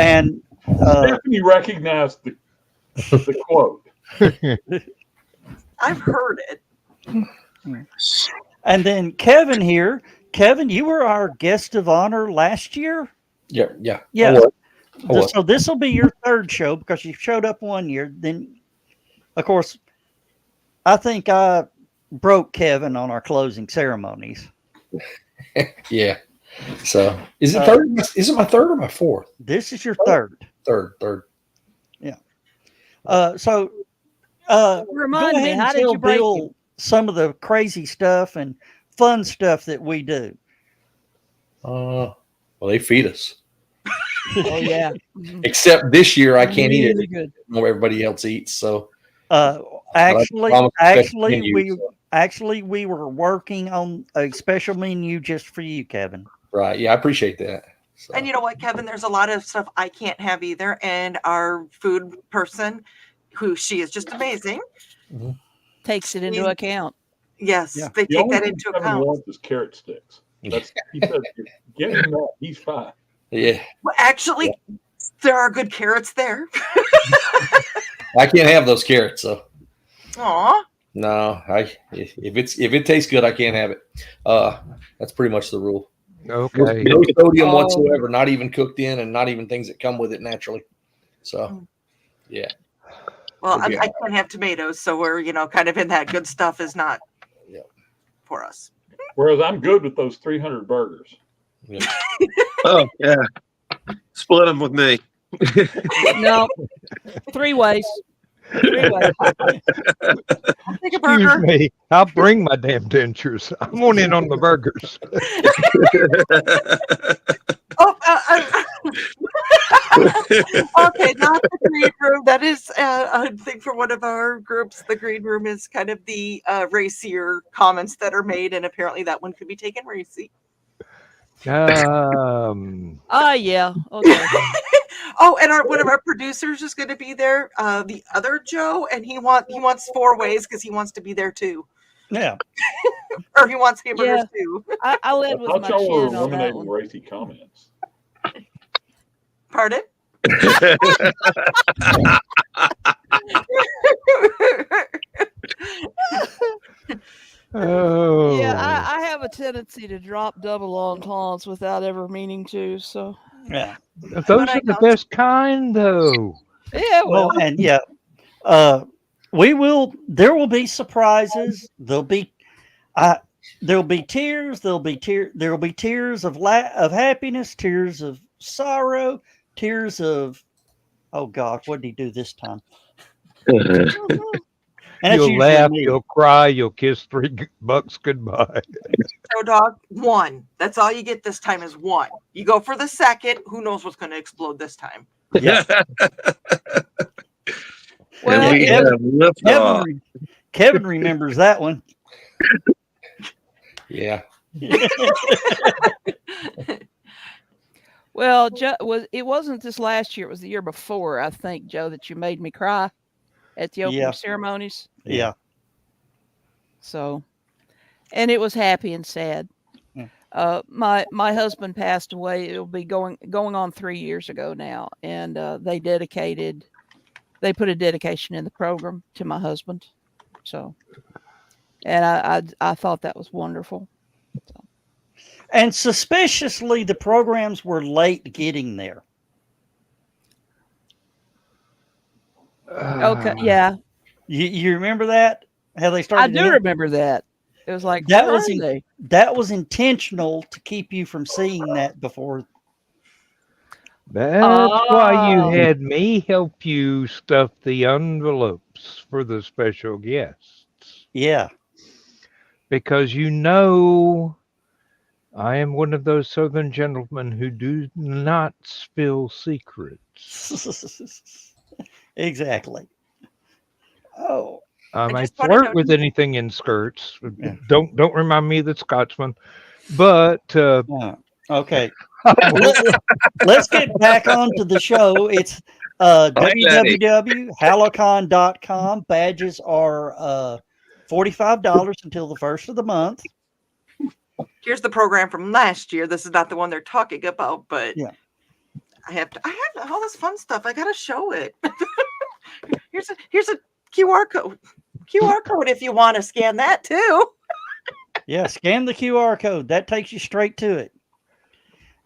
Speaker 2: And
Speaker 7: Stephanie recognized the quote.
Speaker 1: I've heard it.
Speaker 2: and then Kevin here. Kevin, you were our guest of honor last year.
Speaker 8: Yeah.
Speaker 2: Yeah.
Speaker 8: I was.
Speaker 2: So this will be your third show because you showed up one year. Then, of course, I think I broke Kevin on our closing ceremonies.
Speaker 8: Yeah. So is it third? Is it my third or my fourth?
Speaker 2: This is your third.
Speaker 8: Third.
Speaker 2: Yeah. So
Speaker 4: Remind
Speaker 2: go
Speaker 4: me,
Speaker 2: ahead
Speaker 4: how
Speaker 2: and
Speaker 4: did
Speaker 2: tell
Speaker 4: you break
Speaker 2: Bill
Speaker 4: him?
Speaker 2: some of the crazy stuff and fun stuff that we do.
Speaker 8: Well, they feed us.
Speaker 4: Oh yeah,
Speaker 8: Except this year, I can't eat
Speaker 4: really
Speaker 8: it.
Speaker 4: good.
Speaker 8: What everybody else eats. So
Speaker 2: Actually,
Speaker 8: promised a special menu,
Speaker 2: we were working on a special menu just for you, Kevin.
Speaker 8: right. Yeah, I appreciate that. So,
Speaker 1: And you know what, Kevin? There's a lot of stuff I can't have either. And our food person, she is just amazing.
Speaker 4: Takes it into account.
Speaker 1: Yes,
Speaker 2: Yeah.
Speaker 1: they
Speaker 7: The
Speaker 1: take
Speaker 7: only
Speaker 1: that
Speaker 7: thing
Speaker 1: into
Speaker 7: Kevin
Speaker 1: account.
Speaker 7: wants is carrot sticks. He said, "Get him that. He's fine."
Speaker 8: yeah,
Speaker 1: Well, actually, there are good carrots there.
Speaker 8: I can't have those carrots. So
Speaker 1: Aw.
Speaker 8: no, if it tastes good, I can't have it. That's pretty much the rule.
Speaker 6: Okay.
Speaker 8: No sodium
Speaker 4: Oh.
Speaker 8: whatsoever, not even cooked in, and not even things that come with it naturally. So, yeah.
Speaker 1: Well,
Speaker 8: Okay.
Speaker 1: I can't have tomatoes, so we're kind of in that good stuff is not
Speaker 8: Yeah.
Speaker 1: for us.
Speaker 7: Whereas I'm good with those 300 burgers.
Speaker 8: Yeah.
Speaker 5: Oh yeah, split them with me.
Speaker 4: No, three ways. Three ways.
Speaker 1: I'll take a
Speaker 6: Excuse
Speaker 1: burger.
Speaker 6: me. I'll bring my damn dentures. I'm on in on the burgers.
Speaker 1: Oh, okay, not the green room. That is a thing for one of our groups. The green room is kind of the racier comments that are made, and apparently that one could be taken racy.
Speaker 4: Yeah. Okay.
Speaker 1: Oh, and one of our producers is going to be there, the other Joe, and he wants 4 ways because he wants to be there too,
Speaker 2: Yeah.
Speaker 1: or he wants hamburgers
Speaker 4: Yeah.
Speaker 1: too.
Speaker 4: I
Speaker 7: I
Speaker 4: led with
Speaker 7: thought
Speaker 4: my
Speaker 7: y'all were
Speaker 4: chin on that
Speaker 7: eliminating
Speaker 4: one.
Speaker 7: racy comments.
Speaker 1: Pardon?
Speaker 6: Oh.
Speaker 4: Yeah, I have a tendency to drop double entendres without ever meaning to. So
Speaker 2: Yeah.
Speaker 6: Those
Speaker 1: But I
Speaker 6: are the
Speaker 1: don't-
Speaker 6: best kind, though.
Speaker 4: yeah,
Speaker 2: Well,
Speaker 4: well,
Speaker 2: and yeah, there will be surprises. There'll be tears. There will be tears of happiness, tears of sorrow, tears of, oh God, what did he do this time? And that's
Speaker 6: You'll
Speaker 2: usually
Speaker 6: laugh,
Speaker 2: me.
Speaker 6: you'll cry, you'll kiss $3 goodbye.
Speaker 1: So, dog, 1. That's all you get this time is 1. You go for the second. Who knows what's going to explode this time?
Speaker 2: Yeah.
Speaker 4: well,
Speaker 5: And we
Speaker 2: Kevin-
Speaker 5: have liftoff.
Speaker 2: Kevin remembers that one.
Speaker 8: Yeah.
Speaker 4: well, Joe, it wasn't this last year. It was the year before, I think, Joe, that you made me cry at the opening
Speaker 2: Yeah.
Speaker 4: ceremonies.
Speaker 2: Yeah.
Speaker 4: So, and it was happy and sad.
Speaker 2: Yeah.
Speaker 4: My husband passed away. It'll be going on 3 years ago now, and they put a dedication in the program to my husband. So, and I thought that was wonderful.
Speaker 2: And suspiciously, the programs were late getting there.
Speaker 4: Okay, yeah,
Speaker 2: You remember that? How they
Speaker 4: I
Speaker 2: started?
Speaker 4: do remember that. It was like,
Speaker 2: That
Speaker 4: where
Speaker 2: was
Speaker 4: are they?
Speaker 2: that was intentional to keep you from seeing that before.
Speaker 6: That's why you
Speaker 4: Oh.
Speaker 6: had me help you stuff the envelopes for the special guests.
Speaker 2: Yeah.
Speaker 6: Because you know I am one of those southern gentlemen who do not spill secrets.
Speaker 2: Exactly. Oh.
Speaker 6: I
Speaker 1: I
Speaker 6: may
Speaker 1: just wanna
Speaker 6: flirt
Speaker 1: know-
Speaker 6: with anything in skirts.
Speaker 2: Yeah.
Speaker 6: Don't remind me of the Scotsman. But
Speaker 2: Okay. Let's get back onto the show. It's www.hallowcon.com. Badges are $45 until the first of the month.
Speaker 1: Here's the program from last year. This is not the one they're talking about, but
Speaker 2: Yeah.
Speaker 1: I have all this fun stuff. I gotta show it. here's a QR code. QR code if you want to scan that too.
Speaker 2: Yeah, scan the QR code. That takes you straight to it.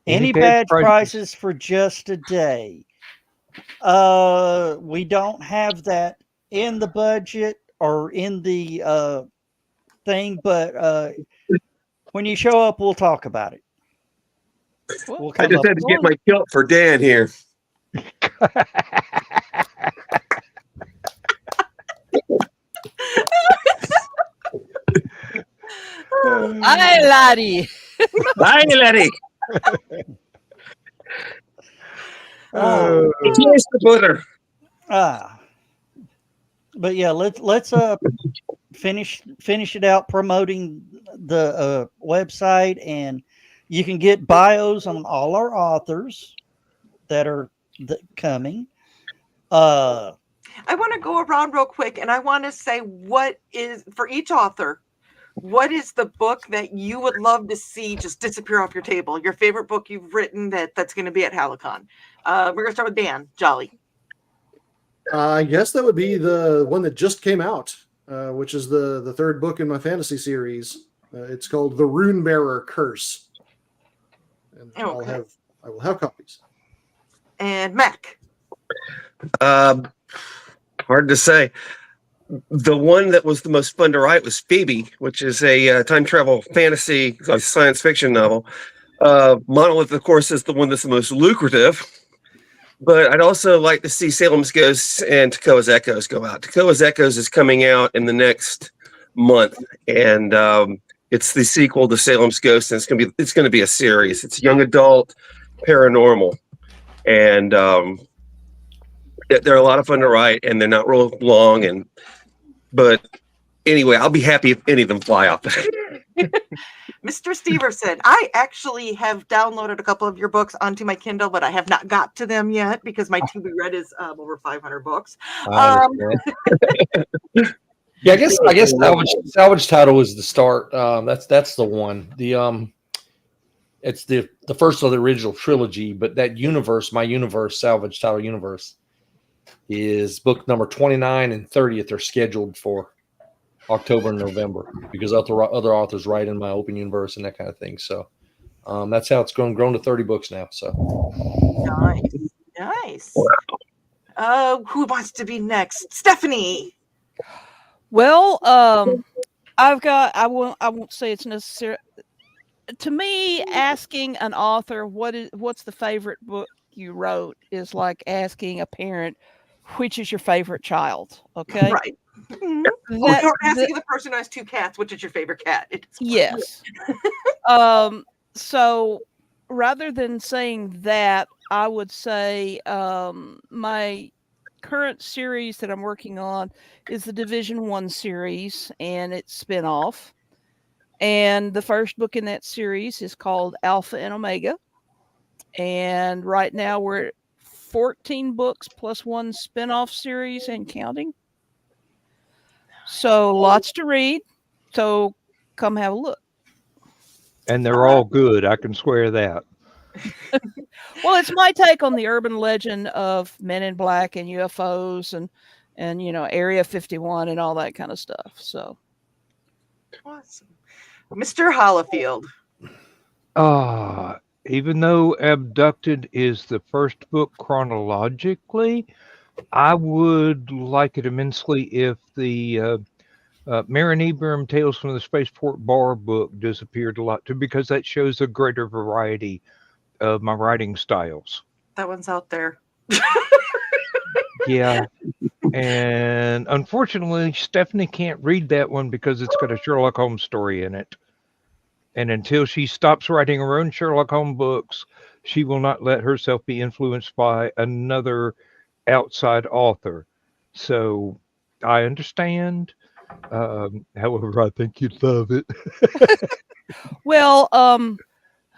Speaker 6: Any
Speaker 2: Any
Speaker 6: badge
Speaker 2: badge
Speaker 6: prices?
Speaker 2: prices for just a day. We don't have that in the budget or in the thing, but when you show up, we'll talk about it. We'll
Speaker 5: I
Speaker 2: come
Speaker 5: just
Speaker 2: up.
Speaker 5: had to get my kilt for Dan here.
Speaker 4: Hi, laddie.
Speaker 5: Bye, Letty.
Speaker 2: Oh,
Speaker 5: Cheers to butter.
Speaker 2: But yeah, let's finish it out promoting the website, and you can get bios on all our authors that are coming.
Speaker 1: I want to go around real quick and I want to say what is for each author. What is the book that you would love to see just disappear off your table? Your favorite book you've written that's going to be at HallowCon. We're going to start with Dan Jolly.
Speaker 3: I guess that would be the one that just came out, which is the third book in my fantasy series. It's called The Rune Bearer Curse. And
Speaker 1: Okay.
Speaker 3: I will have copies.
Speaker 1: And Mac.
Speaker 5: Hard to say. The one that was the most fun to write was Phoebe, which is a time travel fantasy science fiction novel. Monolith, of course, is the one that's the most lucrative. But I'd also like to see Salem's Ghosts and Takoa's Echoes go out. Takoa's Echoes is coming out in the next month, and it's the sequel to Salem's Ghosts, and it's going to be a series. It's young adult paranormal, and they're a lot of fun to write, and they're not real long. But anyway, I'll be happy if any of them fly off.
Speaker 1: Mr. Steverson, I actually have downloaded a couple of your books onto my Kindle, but I have not got to them yet because my to be read is over 500 books.
Speaker 8: Yeah, I guess salvage title is the start. That's the one. It's the first of the original trilogy, but that universe, my universe, salvage title universe, is book number 29 and 30th are scheduled for October and November because other authors write in my open universe and that kind of thing. So that's how it's grown to 30 books now. So
Speaker 1: nice. Who wants to be next? Stephanie.
Speaker 4: Well, I won't say it's necessary. To me, asking an author what's the favorite book you wrote is like asking a parent which is your favorite child. Okay,
Speaker 1: Right. Or asking the person who has two cats, which is your favorite cat?
Speaker 4: Yes. So rather than saying that, I would say my current series that I'm working on is the Division 1 series and its spinoff. And the first book in that series is called Alpha and Omega. And right now we're at 14 books plus one spinoff series and counting. So lots to read. So come have a look.
Speaker 6: And they're all good. I can swear that.
Speaker 4: Well, it's my take on the urban legend of Men in Black and UFOs and Area 51 and all that kind of stuff. So
Speaker 1: Awesome. Mr. Hollifield.
Speaker 6: Even though Abducted is the first book chronologically, I would like it immensely if the Marin Ebram Tales from the Spaceport Bar book disappeared a lot too, because that shows a greater variety of my writing styles.
Speaker 1: That one's out there.
Speaker 6: Yeah. And unfortunately, Stephanie can't read that one because it's got a Sherlock Holmes story in it. And until she stops writing her own Sherlock Holmes books, she will not let herself be influenced by another outside author. So I understand. However, I think you'd love it.
Speaker 4: Well,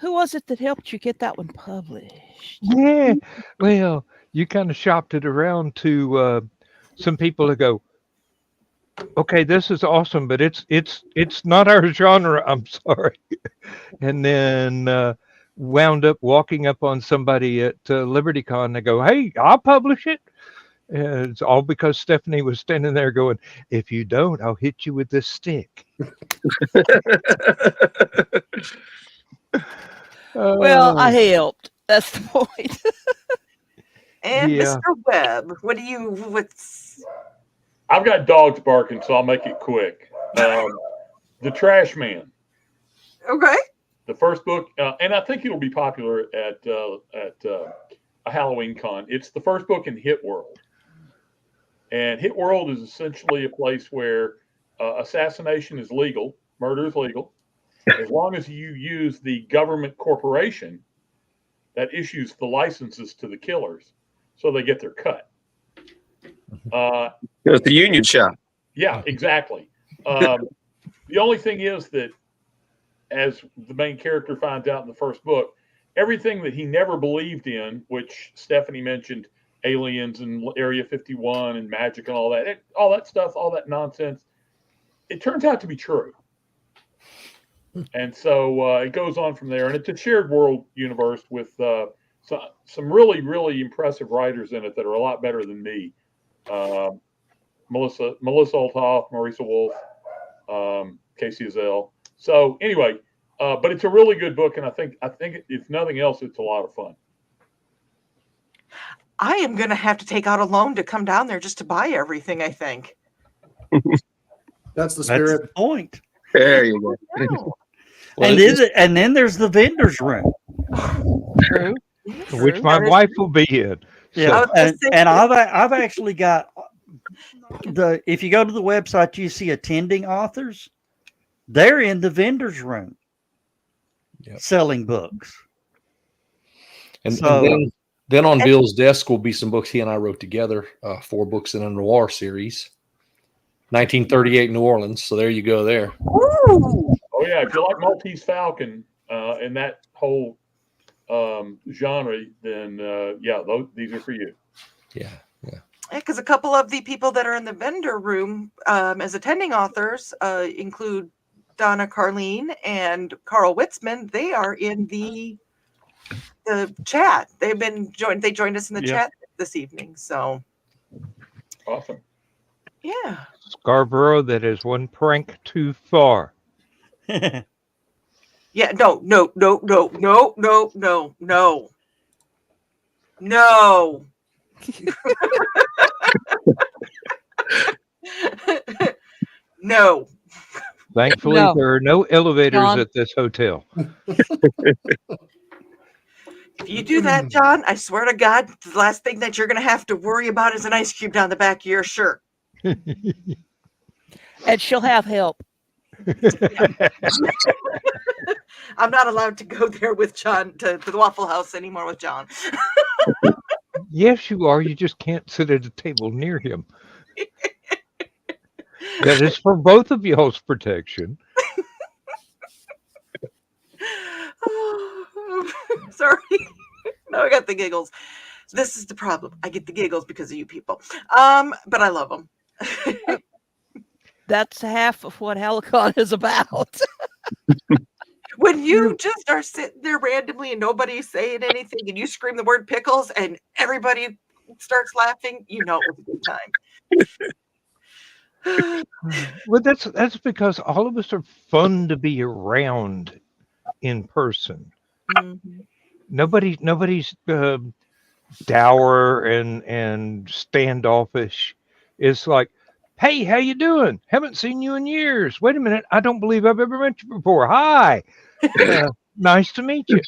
Speaker 4: who was it that helped you get that one published?
Speaker 6: Yeah. Well, you kind of shopped it around to some people that go, okay, this is awesome, but it's not our genre. I'm sorry. And then wound up walking up on somebody at LibertyCon. They go, hey, I'll publish it. And it's all because Stephanie was standing there going, if you don't, I'll hit you with this stick.
Speaker 4: Well, I helped. That's the point.
Speaker 1: And
Speaker 6: Yeah.
Speaker 1: Mr. Webb, what's
Speaker 7: I've got dogs barking, so I'll make it quick. The Trash Man,
Speaker 1: okay?
Speaker 7: the first book, and I think it'll be popular at a Halloween con. It's the first book in Hit World, and Hit World is essentially a place where assassination is legal, murder is legal, as long as you use the government corporation that issues the licenses to the killers, so they get their cut.
Speaker 5: It's the union shop.
Speaker 7: Yeah, exactly. The only thing is that, as the main character finds out in the first book, everything that he never believed in, which Stephanie mentioned, aliens and Area 51 and magic and all that stuff, all that nonsense, it turns out to be true. And so it goes on from there. And it's a shared world universe with some really, really impressive writers in it that are a lot better than me. Melissa Althoff, Marisa Wolf, Casey Azell. So anyway, but it's a really good book, and I think if nothing else, it's a lot of fun.
Speaker 1: I am going to have to take out a loan to come down there just to buy everything, I think.
Speaker 3: That's the
Speaker 2: That's
Speaker 3: spirit.
Speaker 2: the point.
Speaker 5: There you go.
Speaker 1: No.
Speaker 8: Well,
Speaker 2: And then there's the vendor's room.
Speaker 4: True.
Speaker 6: Which my
Speaker 1: That is-
Speaker 6: wife will be in.
Speaker 2: Yeah,
Speaker 1: I was gonna say-
Speaker 2: and I've actually got if you go to the website, you see attending authors. They're in the vendor's room,
Speaker 8: Yep.
Speaker 2: selling books.
Speaker 8: And,
Speaker 2: So-
Speaker 8: then on Bill's desk will be some books he and I wrote together, 4 books in a noir series, 1938 New Orleans. So there you go there.
Speaker 1: Ooh.
Speaker 7: Oh yeah, if you like Maltese Falcon and that whole genre, then these are for you.
Speaker 8: Yeah.
Speaker 1: Because a couple of the people that are in the vendor room as attending authors include Donna Carlene and Carl Witzman. They are in the chat. They joined us in the
Speaker 2: Yeah.
Speaker 1: chat this evening. So
Speaker 7: Awesome.
Speaker 1: yeah.
Speaker 6: Scarborough, that is one prank too far.
Speaker 1: Yeah, no. No.
Speaker 6: Thankfully,
Speaker 4: No.
Speaker 6: there are no elevators
Speaker 4: John.
Speaker 6: at this hotel.
Speaker 1: If you do that, John, I swear to God, the last thing that you're going to have to worry about is an ice cube down the back of your shirt.
Speaker 4: And she'll have help.
Speaker 1: I'm not allowed to go there with John to the Waffle House anymore with John.
Speaker 6: Yes, you are. You just can't sit at a table near him. That is for both of y'all's protection.
Speaker 1: Sorry. No, I got the giggles. This is the problem. I get the giggles because of you people. But I love them.
Speaker 4: That's half of what HallowCon is about.
Speaker 1: When you just are sitting there randomly and nobody's saying anything and you scream the word pickles and everybody starts laughing, you know it was a good time.
Speaker 6: Well, that's because all of us are fun to be around in person.
Speaker 1: Mhm.
Speaker 6: Nobody's dour and standoffish. It's like, hey, how you doing? Haven't seen you in years. Wait a minute, I don't believe I've ever met you before. Hi, nice to meet you.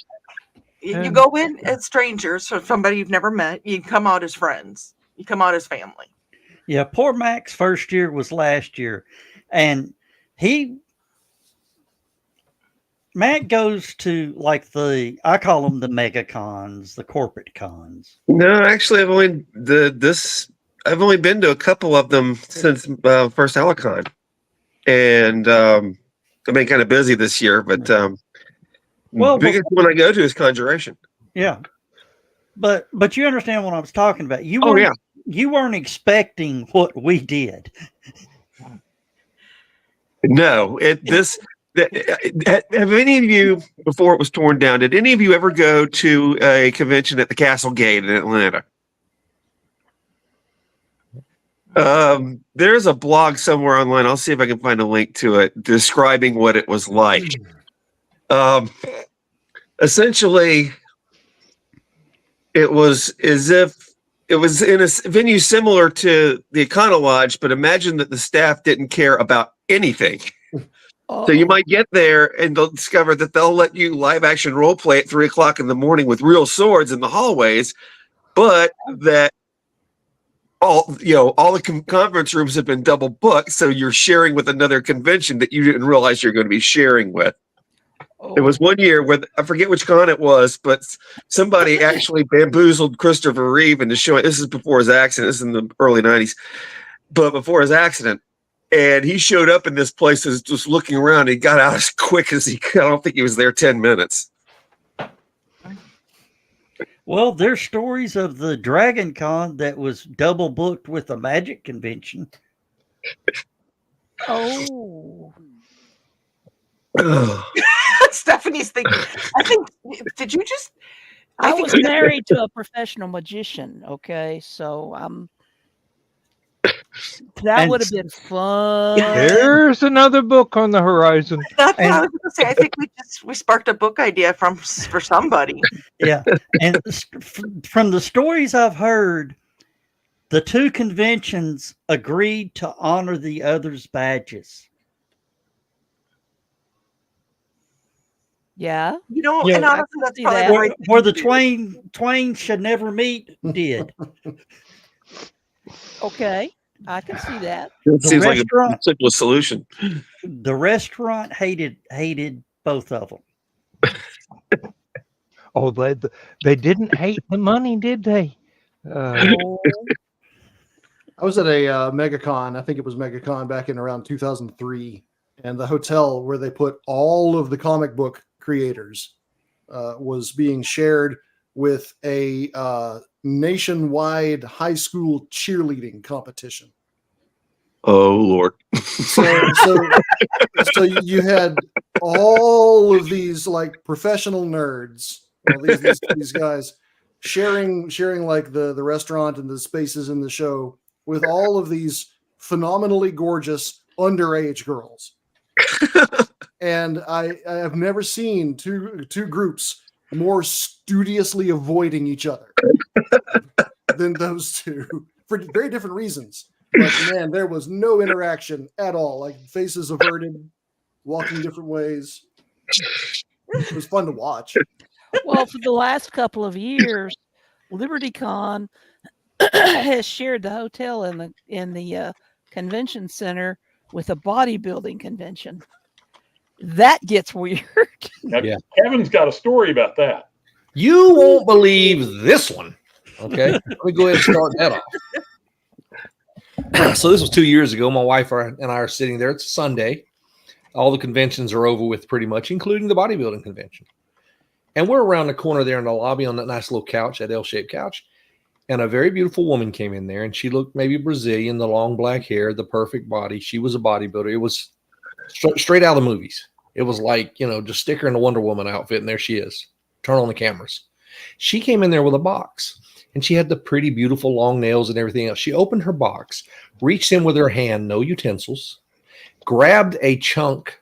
Speaker 1: You
Speaker 6: And-
Speaker 1: go in as strangers, so somebody you've never met. You come out as friends. You come out as family.
Speaker 2: Yeah, poor Mac's first year was last year, and Matt goes to like I call them the mega cons, the corporate cons.
Speaker 5: No, actually, I've only been to a couple of them since first HallowCon, and I've been kind of busy this year. But biggest one I go to is Conjuration.
Speaker 2: Yeah, but you understand what I was talking about. You weren't expecting what we did.
Speaker 5: No, have any of you, before it was torn down, did any of you ever go to a convention at the Castle Gate in Atlanta? There's a blog somewhere online. I'll see if I can find a link to it describing what it was like. Essentially, it was as if it was in a venue similar to the Econo Lodge, but imagine that the staff didn't care about anything. So you might get there and they'll discover that they'll let you live action role play at 3:00 in the morning with real swords in the hallways, but that all the conference rooms have been double booked. So you're sharing with another convention that you didn't realize you're going to be sharing with. There was one year where I forget which con it was, but somebody actually bamboozled Christopher Reeve into showing. This is before his accident. This is in the early 90s, but before his accident. And he showed up in this place, was just looking around. He got out as quick as he could. I don't think he was there 10 minutes.
Speaker 2: Well, there's stories of the Dragon Con that was double booked with a magic convention.
Speaker 4: Oh.
Speaker 1: Stephanie's thinking. I think. Did you just?
Speaker 4: I
Speaker 1: think
Speaker 4: was married to a professional magician. Okay, so that would have been fun.
Speaker 6: There's another book on the horizon.
Speaker 1: That's what I was going to say. I think we sparked a book idea for somebody.
Speaker 2: Yeah, and from the stories I've heard, the two conventions agreed to honor the other's badges.
Speaker 4: Yeah.
Speaker 1: And honestly, that's probably
Speaker 4: that.
Speaker 1: the right thing
Speaker 2: Where the
Speaker 1: to do.
Speaker 2: twain should never meet did.
Speaker 4: Okay, I can see that.
Speaker 5: It seems like a
Speaker 2: restaurant-
Speaker 5: simplest solution.
Speaker 2: The restaurant hated both of them.
Speaker 6: Oh, they didn't hate the money, did they?
Speaker 4: Oh,
Speaker 3: I was at a MegaCon. I think it was MegaCon back in around 2003, and the hotel where they put all of the comic book creators was being shared with a nationwide high school cheerleading competition.
Speaker 5: Oh Lord!
Speaker 3: So you had all of these like professional nerds, these guys sharing like the restaurant and the spaces in the show with all of these phenomenally gorgeous underage girls. And I have never seen two groups more studiously avoiding each other than those two for very different reasons. But man, there was no interaction at all. Like faces averted, walking different ways. It was fun to watch.
Speaker 4: well, for the last couple of years, LibertyCon has shared the hotel in the convention center with a bodybuilding convention. That gets weird.
Speaker 7: Now,
Speaker 8: Yeah.
Speaker 7: Kevin's got a story about that.
Speaker 8: You won't believe this one. Okay. Let me go ahead and start that off. So this was 2 years ago. My wife and I are sitting there. It's a Sunday. All the conventions are over with pretty much, including the bodybuilding convention. And we're around the corner there in the lobby on that nice little couch, that L-shaped couch. And a very beautiful woman came in there, and she looked maybe Brazilian, the long black hair, the perfect body. She was a bodybuilder. It was straight out of the movies. It was like, just stick her in a Wonder Woman outfit, and there she is. Turn on the cameras. She came in there with a box, and she had the pretty, beautiful long nails and everything else. She opened her box, reached in with her hand, no utensils, grabbed a chunk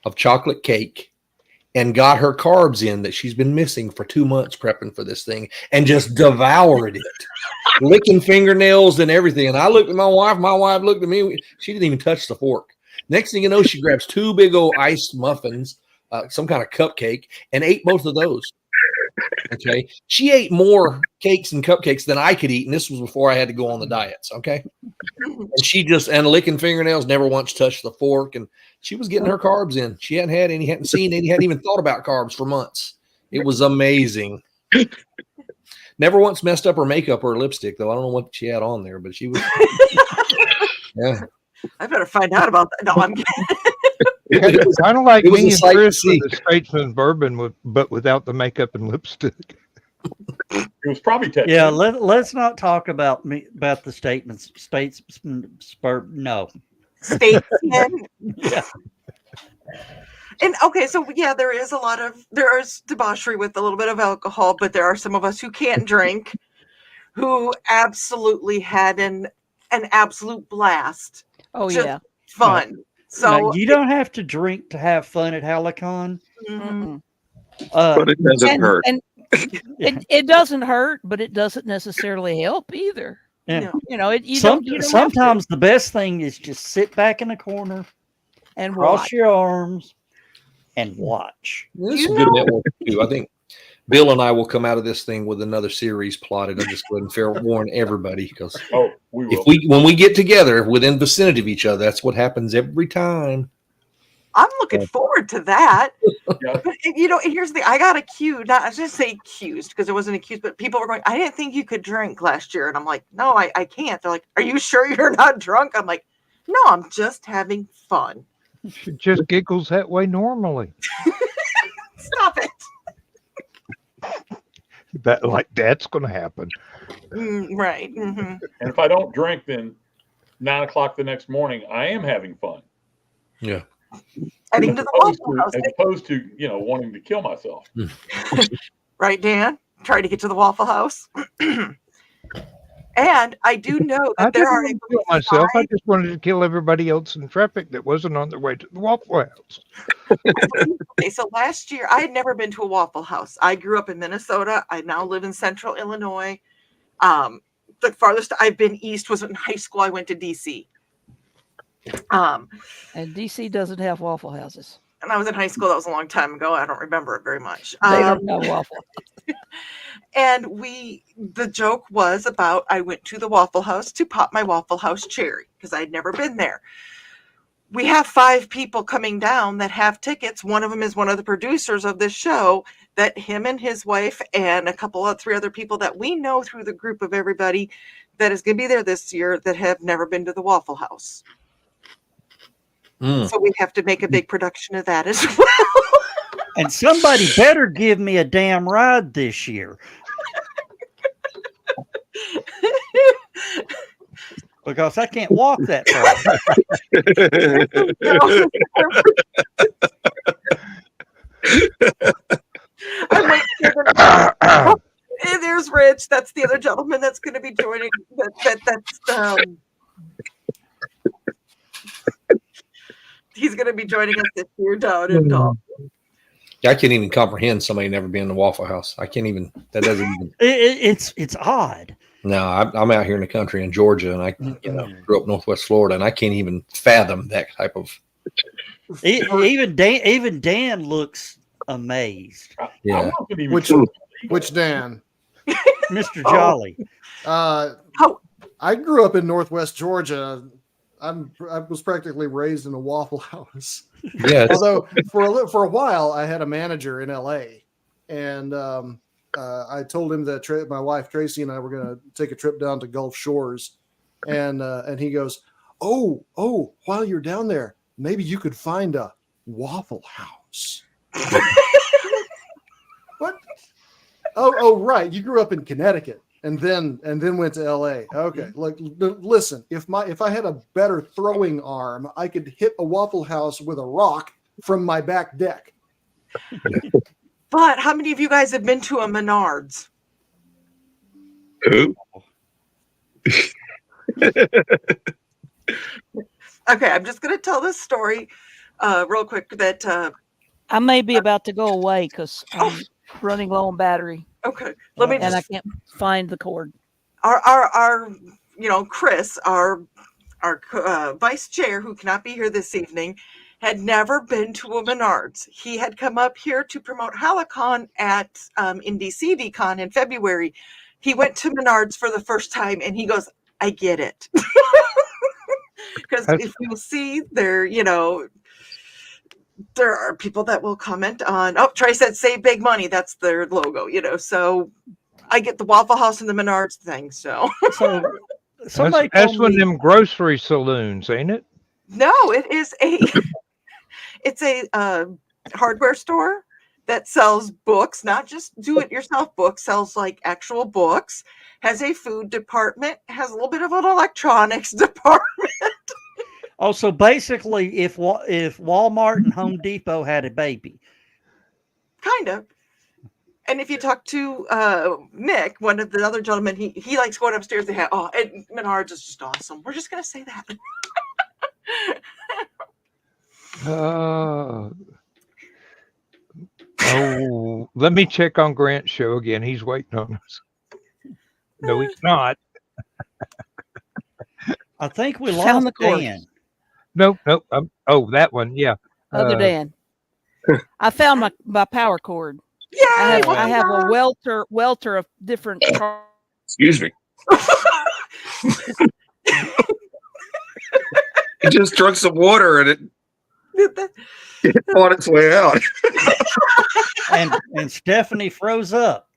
Speaker 8: of chocolate cake, and got her carbs in that she's been missing for 2 months prepping for this thing, and just devoured it, licking fingernails and everything. And I looked at my wife looked at me. She didn't even touch the fork. Next thing you know, she grabs 2 big old iced muffins, some kind of cupcake, and ate both of those. Okay. She ate more cakes and cupcakes than I could eat. And this was before I had to go on the diets. Okay. And she just, and licking fingernails, never once touched the fork. And she was getting her carbs in. She hadn't had any, hadn't seen any, hadn't even thought about carbs for months. It was amazing. Never once messed up her makeup or her lipstick, though. I don't know what she had on there, but she was. Yeah.
Speaker 1: I better find out about that. No, I'm kidding.
Speaker 6: It's kind of like
Speaker 8: it was
Speaker 6: me
Speaker 8: a
Speaker 6: and
Speaker 8: sight to
Speaker 6: Chris
Speaker 8: see.
Speaker 6: with the Statesman bourbon, but without the makeup and lipstick.
Speaker 7: It was probably technique.
Speaker 2: Yeah, let's not talk about the statements. No.
Speaker 1: Statesman.
Speaker 2: Yeah.
Speaker 1: And okay, so yeah, there is debauchery with a little bit of alcohol, but there are some of us who can't drink, who absolutely had an absolute blast.
Speaker 4: Oh,
Speaker 1: Just
Speaker 4: yeah.
Speaker 1: fun. So
Speaker 2: Now, you don't have to drink to have fun at HallowCon.
Speaker 1: mhm.
Speaker 5: But it doesn't hurt.
Speaker 4: And it doesn't hurt, but it doesn't necessarily help either.
Speaker 2: Yeah.
Speaker 4: You know, you don't have to.
Speaker 2: Sometimes the best thing is just sit back in a corner,
Speaker 4: And
Speaker 2: cross
Speaker 4: watch.
Speaker 2: your arms, and watch.
Speaker 8: This is a good network too. I think Bill and I will come out of this thing with another series plotted. I'll just go ahead and fair warn everybody, because
Speaker 7: Oh, we will.
Speaker 8: when we get together within vicinity of each other, that's what happens every time.
Speaker 1: I'm looking forward to that.
Speaker 7: Yeah.
Speaker 1: But you know, and here's the I got accused, not I just say accused because it wasn't accused, but people were going, I didn't think you could drink last year. And I'm like, no, I can't. They're like, are you sure you're not drunk? I'm like, no, I'm just having fun.
Speaker 6: She just giggles that way normally.
Speaker 1: Stop it.
Speaker 6: That's going to happen.
Speaker 1: Right. Mm-hmm.
Speaker 7: And if I don't drink, then 9 o'clock the next morning, I am having fun.
Speaker 8: Yeah.
Speaker 1: Heading to the Waffle House.
Speaker 7: As opposed to, wanting to kill myself.
Speaker 1: Right, Dan? Try to get to the Waffle House. And I do know
Speaker 6: I
Speaker 1: that there
Speaker 6: didn't
Speaker 1: are
Speaker 6: want to kill myself. I just wanted to kill everybody else in traffic that wasn't on their way to the Waffle House.
Speaker 1: Okay, so last year I had never been to a Waffle House. I grew up in Minnesota. I now live in Central Illinois. The farthest I've been east was in high school. I went to DC.
Speaker 4: And DC doesn't have Waffle Houses.
Speaker 1: And I was in high school. That was a long time ago. I don't remember it very much.
Speaker 4: They don't have Waffle.
Speaker 1: And the joke was about I went to the Waffle House to pop my Waffle House cherry because I'd never been there. We have 5 people coming down that have tickets. One of them is one of the producers of this show, that him and his wife and a couple of 3 other people that we know through the group of everybody that is going to be there this year that have never been to the Waffle House. So we have to make a big production of that as well.
Speaker 2: And somebody better give me a damn ride this year. Because I can't walk that far.
Speaker 1: And there's Rich. That's the other gentleman that's going to be joining. He's going to be joining us this year down in Dalton.
Speaker 8: I can't even comprehend somebody never being in the Waffle House. I can't even. That doesn't even.
Speaker 2: It's odd.
Speaker 8: No, I'm out here in the country in Georgia, and I grew up Northwest Florida, and I can't even fathom that type of.
Speaker 2: Even Dan looks amazed.
Speaker 8: Yeah.
Speaker 3: Which Dan?
Speaker 2: Mr. Jolly.
Speaker 3: I grew up in Northwest Georgia. I was practically raised in a Waffle House.
Speaker 8: Yeah.
Speaker 3: Although for a while I had a manager in LA, and I told him that my wife Tracy and I were going to take a trip down to Gulf Shores, and he goes, "Oh, while you're down there, maybe you could find a Waffle House." What? Oh, right. You grew up in Connecticut. And then went to LA. Okay, listen. If I had a better throwing arm, I could hit a Waffle House with a rock from my back deck.
Speaker 1: But how many of you guys have been to a Menards?
Speaker 5: Who?
Speaker 1: Okay, I'm just going to tell this story real quick. That
Speaker 4: I may be about to go away because I'm running low on battery
Speaker 1: Okay, let me
Speaker 4: and I
Speaker 1: just
Speaker 4: can't find the cord.
Speaker 1: our Chris, our vice chair, who cannot be here this evening, had never been to a Menards. He had come up here to promote HallowCon at IndieCD Con in February. He went to Menards for the first time, and he goes, "I get it," because
Speaker 6: That's-
Speaker 1: if you'll see there, there are people that will comment on. Oh, Trey said, "Save big money." That's their logo, So I get the Waffle House and the Menards thing. So
Speaker 2: So somebody
Speaker 6: that's
Speaker 2: told
Speaker 6: one of
Speaker 2: me,
Speaker 6: them grocery saloons, ain't it?
Speaker 1: no, it is it's a hardware store that sells books, not just do-it-yourself books, sells like actual books, has a food department, has a little bit of an electronics department.
Speaker 2: so basically, if Walmart and Home Depot had a baby,
Speaker 1: Kind of. And if you talk to Nick, one of the other gentlemen, he likes going upstairs. They have and Menards is just awesome. We're just gonna say that.
Speaker 6: Oh, let me check on Grant's show again. He's waiting on us. No, he's not.
Speaker 2: I think we
Speaker 4: Found
Speaker 2: lost
Speaker 4: the cord.
Speaker 2: Dan.
Speaker 6: Nope. Oh, that one. Yeah.
Speaker 4: Other Dan. I found my power cord.
Speaker 1: Yay!
Speaker 4: I have a welter of different
Speaker 5: Excuse me. He just drunk some water and it fought its way out.
Speaker 2: And Stephanie froze up.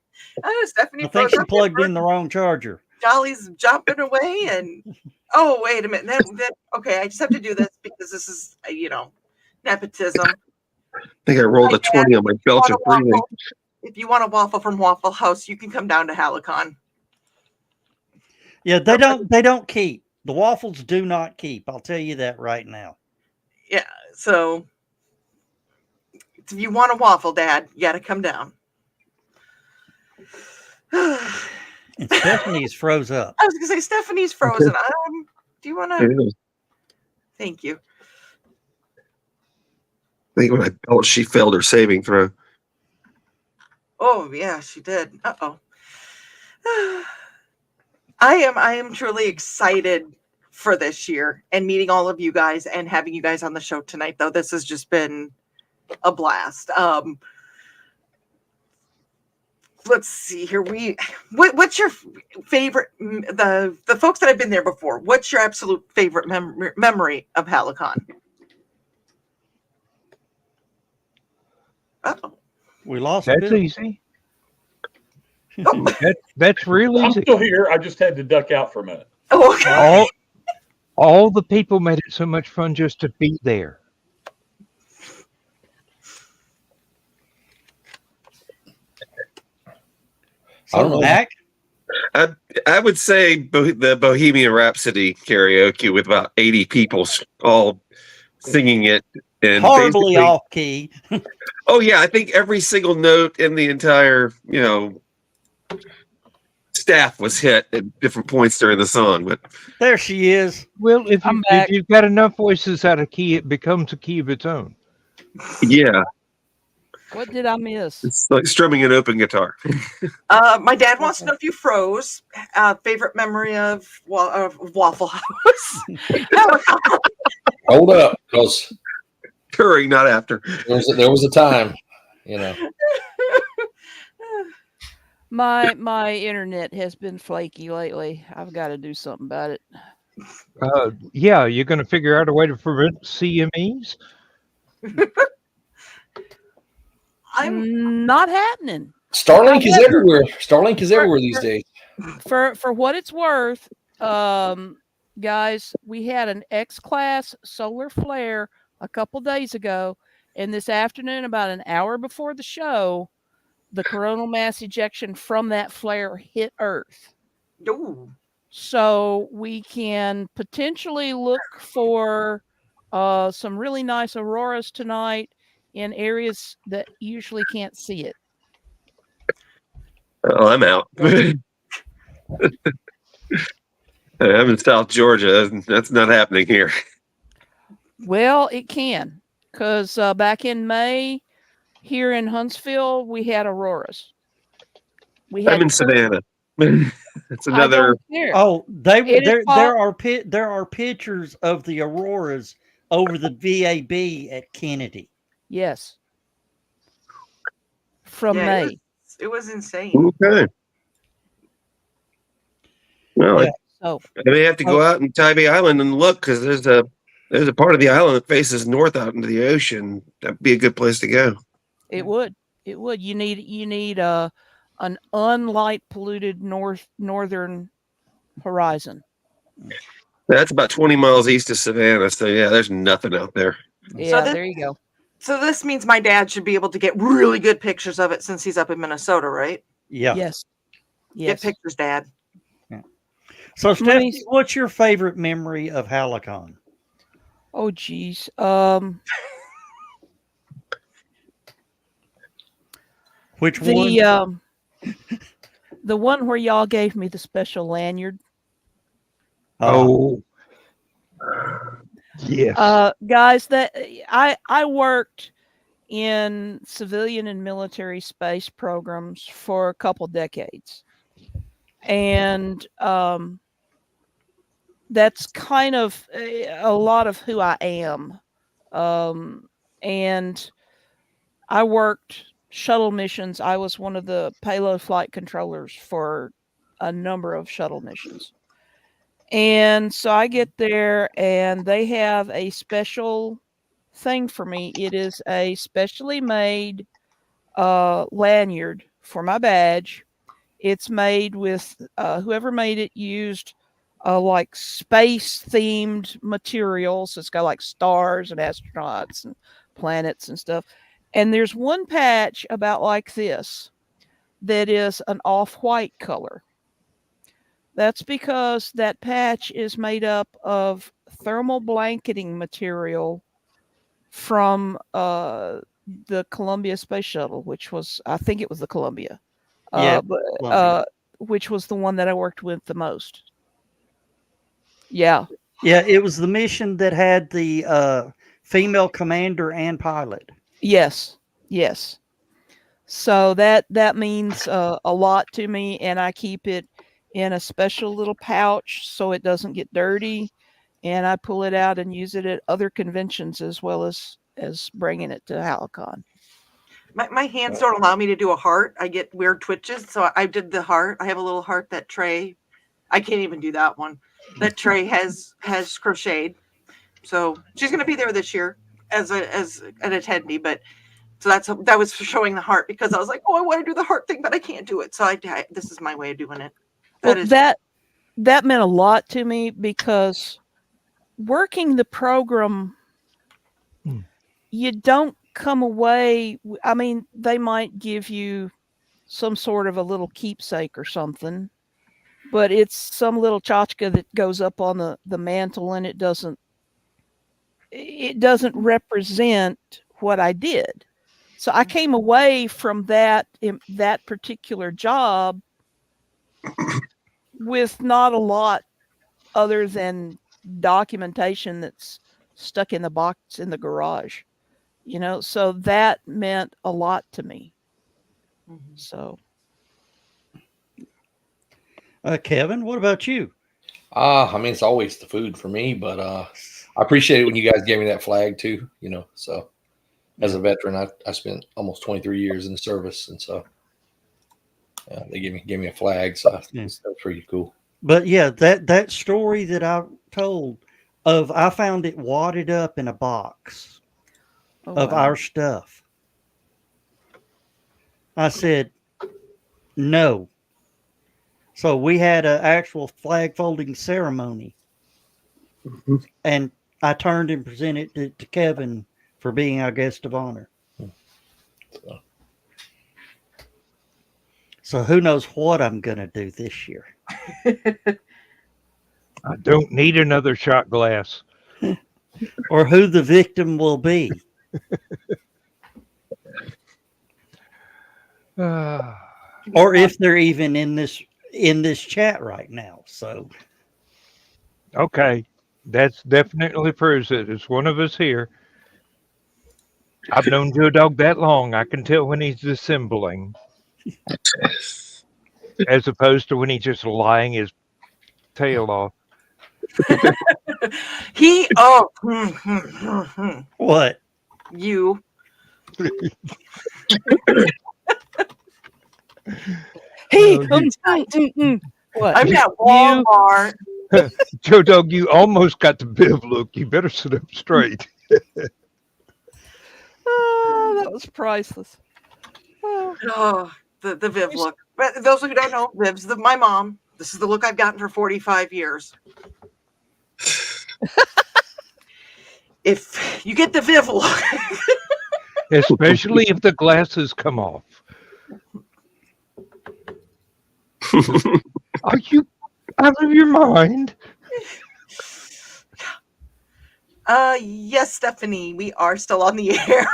Speaker 1: Stephanie,
Speaker 2: I think she
Speaker 1: froze up.
Speaker 2: plugged in the wrong charger.
Speaker 1: Jolly's jumping away, and wait a minute. Then okay, I just have to do this because this is nepotism.
Speaker 5: I think I rolled a 20 on my Belgian breathing.
Speaker 1: If you want a waffle from Waffle House, you can come down to HallowCon.
Speaker 2: Yeah, they don't keep. The waffles do not keep. I'll tell you that right now.
Speaker 1: Yeah, so if you want a waffle, Dad, you got to come down.
Speaker 2: And Stephanie's froze up.
Speaker 1: I was going to say Stephanie's frozen. Do you want to? Thank you.
Speaker 5: I think when I felt she failed her saving throw.
Speaker 1: Oh yeah, she did. Uh-oh. I am truly excited for this year and meeting all of you guys and having you guys on the show tonight, though. This has just been a blast. Let's see here. What's your favorite? The folks that have been there before. What's your absolute favorite memory of HallowCon? Uh-oh.
Speaker 2: We lost.
Speaker 6: That's
Speaker 2: Bill.
Speaker 6: easy. That's real
Speaker 7: I'm
Speaker 6: easy.
Speaker 7: still here. I just had to duck out for a minute.
Speaker 1: Oh, okay.
Speaker 6: All the people made it so much fun just to be there.
Speaker 8: I don't know.
Speaker 2: Mac?
Speaker 5: I would say the Bohemian Rhapsody karaoke with about 80 people all singing it. And
Speaker 2: Horribly off key.
Speaker 5: Oh yeah, I think every single note in the entire, staff was hit at different points during the song. But
Speaker 2: There she is.
Speaker 6: Well, if
Speaker 4: I'm back.
Speaker 6: you've got enough voices out of key, it becomes a key of its own.
Speaker 5: yeah,
Speaker 4: What did I miss?
Speaker 5: it's like strumming an open guitar.
Speaker 1: My dad wants to know if you froze. Favorite memory of Waffle House.
Speaker 8: Hold up, because
Speaker 5: During, not after.
Speaker 8: there was a time,
Speaker 4: My internet has been flaky lately. I've got to do something about it.
Speaker 6: Yeah, you're going to figure out a way to prevent CMEs?
Speaker 1: I'm
Speaker 4: Not happening.
Speaker 8: Starlink is everywhere. Starlink is everywhere these days.
Speaker 4: For what it's worth, guys, we had an X-class solar flare a couple days ago, and this afternoon, about an hour before the show, the coronal mass ejection from that flare hit Earth.
Speaker 1: Ooh.
Speaker 4: So we can potentially look for some really nice auroras tonight in areas that usually can't see it.
Speaker 5: Oh, I'm out. I'm in South Georgia. That's not happening here.
Speaker 4: Well, it can, because back in May, Here in Huntsville, we had auroras. We
Speaker 5: I'm
Speaker 4: had
Speaker 5: in Savannah. It's
Speaker 4: I
Speaker 5: another.
Speaker 4: don't care.
Speaker 2: Oh,
Speaker 4: It is
Speaker 2: there are pictures of the auroras over the VAB at Kennedy.
Speaker 4: Yes. From
Speaker 1: Yeah,
Speaker 4: May.
Speaker 1: it was insane.
Speaker 5: Okay. Well,
Speaker 2: Yeah.
Speaker 4: So
Speaker 5: I may have to go out and Tybee Island and look because there's a part of the island that faces north out into the ocean. That'd be a good place to go.
Speaker 4: it would. It would. You need an unlight polluted northern horizon.
Speaker 5: That's about 20 miles east of Savannah. So yeah, there's nothing out there.
Speaker 4: Yeah,
Speaker 1: this-
Speaker 4: there you go.
Speaker 1: So this means my dad should be able to get really good pictures of it since he's up in Minnesota, right?
Speaker 2: Yeah.
Speaker 4: Yes.
Speaker 1: Get
Speaker 4: Yes.
Speaker 1: pictures, Dad.
Speaker 2: So,
Speaker 4: Let me
Speaker 2: Stephanie,
Speaker 4: s-
Speaker 2: what's your favorite memory of HallowCon?
Speaker 4: Oh geez.
Speaker 2: Which one?
Speaker 4: The one where y'all gave me the special lanyard.
Speaker 6: Oh, yes.
Speaker 4: Guys, that I worked in civilian and military space programs for a couple decades, and that's kind of a lot of who I am. And I worked shuttle missions. I was one of the payload flight controllers for a number of shuttle missions. And so I get there and they have a special thing for me. It is a specially made lanyard for my badge. It's made with whoever made it used like space themed materials. It's got like stars and astronauts and planets and stuff. And there's one patch about like this that is an off-white color. That's because that patch is made up of thermal blanketing material from the Columbia Space Shuttle, which was, I think it was the Columbia.
Speaker 2: Yeah, Columbia.
Speaker 4: Which was the one that I worked with the most. Yeah.
Speaker 2: Yeah, it was the mission that had the female commander and pilot.
Speaker 4: Yes. Yes. So that means a lot to me, and I keep it in a special little pouch so it doesn't get dirty, and I pull it out and use it at other conventions as well as bringing it to HallowCon.
Speaker 1: My hands don't allow me to do a heart. I get weird twitches. So I did the heart. I have a little heart that Trey, I can't even do that one. That Trey has crocheted. So she's going to be there this year as an attendee. But so that was for showing the heart because I was like, oh, I want to do the heart thing, but I can't do it. So this is my way of doing it.
Speaker 4: That meant a lot to me because working the program, you don't come away. I mean, they might give you some sort of a little keepsake or something, but it's some little tchotchke that goes up on the mantle, and it doesn't represent what I did. So I came away from that particular job with not a lot other than documentation that's stuck in the box in the garage, so that meant a lot to me. So
Speaker 2: Kevin, what about you?
Speaker 8: I mean, it's always the food for me, but I appreciate it when you guys gave me that flag too, so as a veteran, I spent almost 23 years in the service, and so they gave me a flag, so that's pretty cool.
Speaker 2: But yeah, that story that I told of, I found it wadded up in a box of our stuff. I said, no. So we had an actual flag folding ceremony. And I turned and presented it to Kevin for being our guest of honor. So who knows what I'm going to do this year.
Speaker 6: I don't need another shot glass.
Speaker 2: Or who the victim will be. Or if they're even in this chat right now. So
Speaker 6: Okay, that's definitely proves it. It's one of us here. I've known Joe Dog that long. I can tell when he's dissembling, as opposed to when he's just lying his tail off.
Speaker 2: What?
Speaker 1: You.
Speaker 4: Hey,
Speaker 6: Oh,
Speaker 4: what?
Speaker 1: I'm at
Speaker 4: You-
Speaker 1: Walmart.
Speaker 6: Joe Dog, you almost got the Biv look. You better sit up straight.
Speaker 4: Oh, that was priceless. Oh,
Speaker 1: Oh, the Viv look. But those who don't know, Viv's my mom. This is the look I've gotten for 45 years. If you get the Viv look,
Speaker 6: Especially if the glasses come off. Are you out of your mind?
Speaker 1: yes, Stephanie, we are still on the air.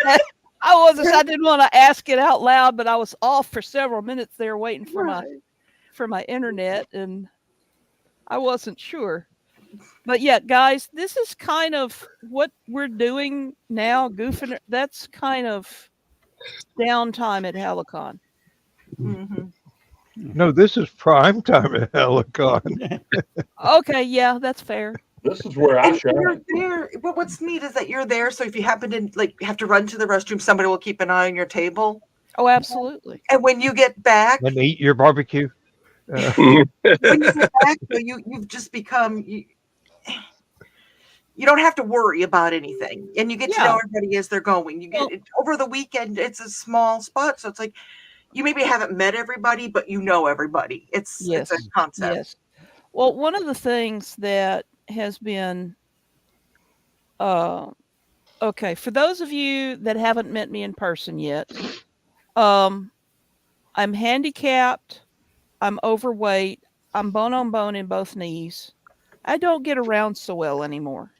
Speaker 4: okay. I didn't want to ask it out loud, but I was off for several minutes there waiting for my internet, and I wasn't sure. But yeah, guys, this is kind of what we're doing now, goofing. That's kind of downtime at HallowCon.
Speaker 1: Mm-hmm.
Speaker 6: No, this is prime time at HallowCon.
Speaker 4: Okay, yeah, that's fair.
Speaker 7: This is where I
Speaker 1: And you're
Speaker 7: shine.
Speaker 1: there. But what's neat is that you're there. So if you happen to have to run to the restroom, somebody will keep an eye on your table.
Speaker 4: Oh, absolutely.
Speaker 1: And when you get back,
Speaker 6: And eat your barbecue.
Speaker 1: when you get back, you've just become. You don't have to worry about anything, and you get to know everybody as they're going. You get over the weekend. It's a small spot, so it's like you maybe haven't met everybody, but you know everybody. It's a concept.
Speaker 4: Yes. Well, one of the things that has been okay, for those of you that haven't met me in person yet, I'm handicapped, I'm overweight, I'm bone on bone in both knees. I don't get around so well anymore.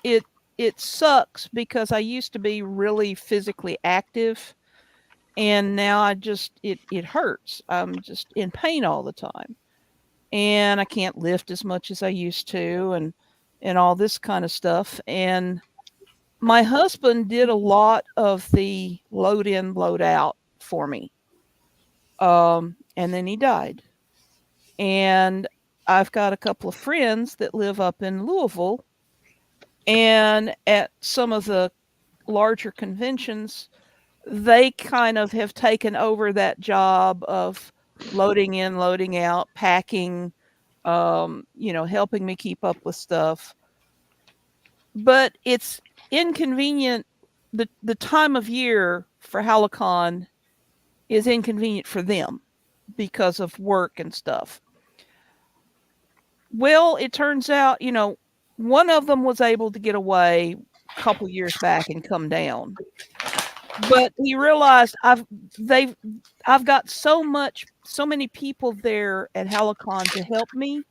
Speaker 4: It sucks because I used to be really physically active, and now it hurts. I'm just in pain all the time. And I can't lift as much as I used to, and all this kind of stuff. And my husband did a lot of the load in, load out for me. And then he died. And I've got a couple of friends that live up in Louisville, and at some of the larger conventions, they kind of have taken over that job of loading in, loading out, packing, helping me keep up with stuff. But it's inconvenient. The time of year for HallowCon is inconvenient for them because of work and stuff. Well, it turns out, one of them was able to get away a couple years back and come down. But he realized I've got so many people there at HallowCon to help me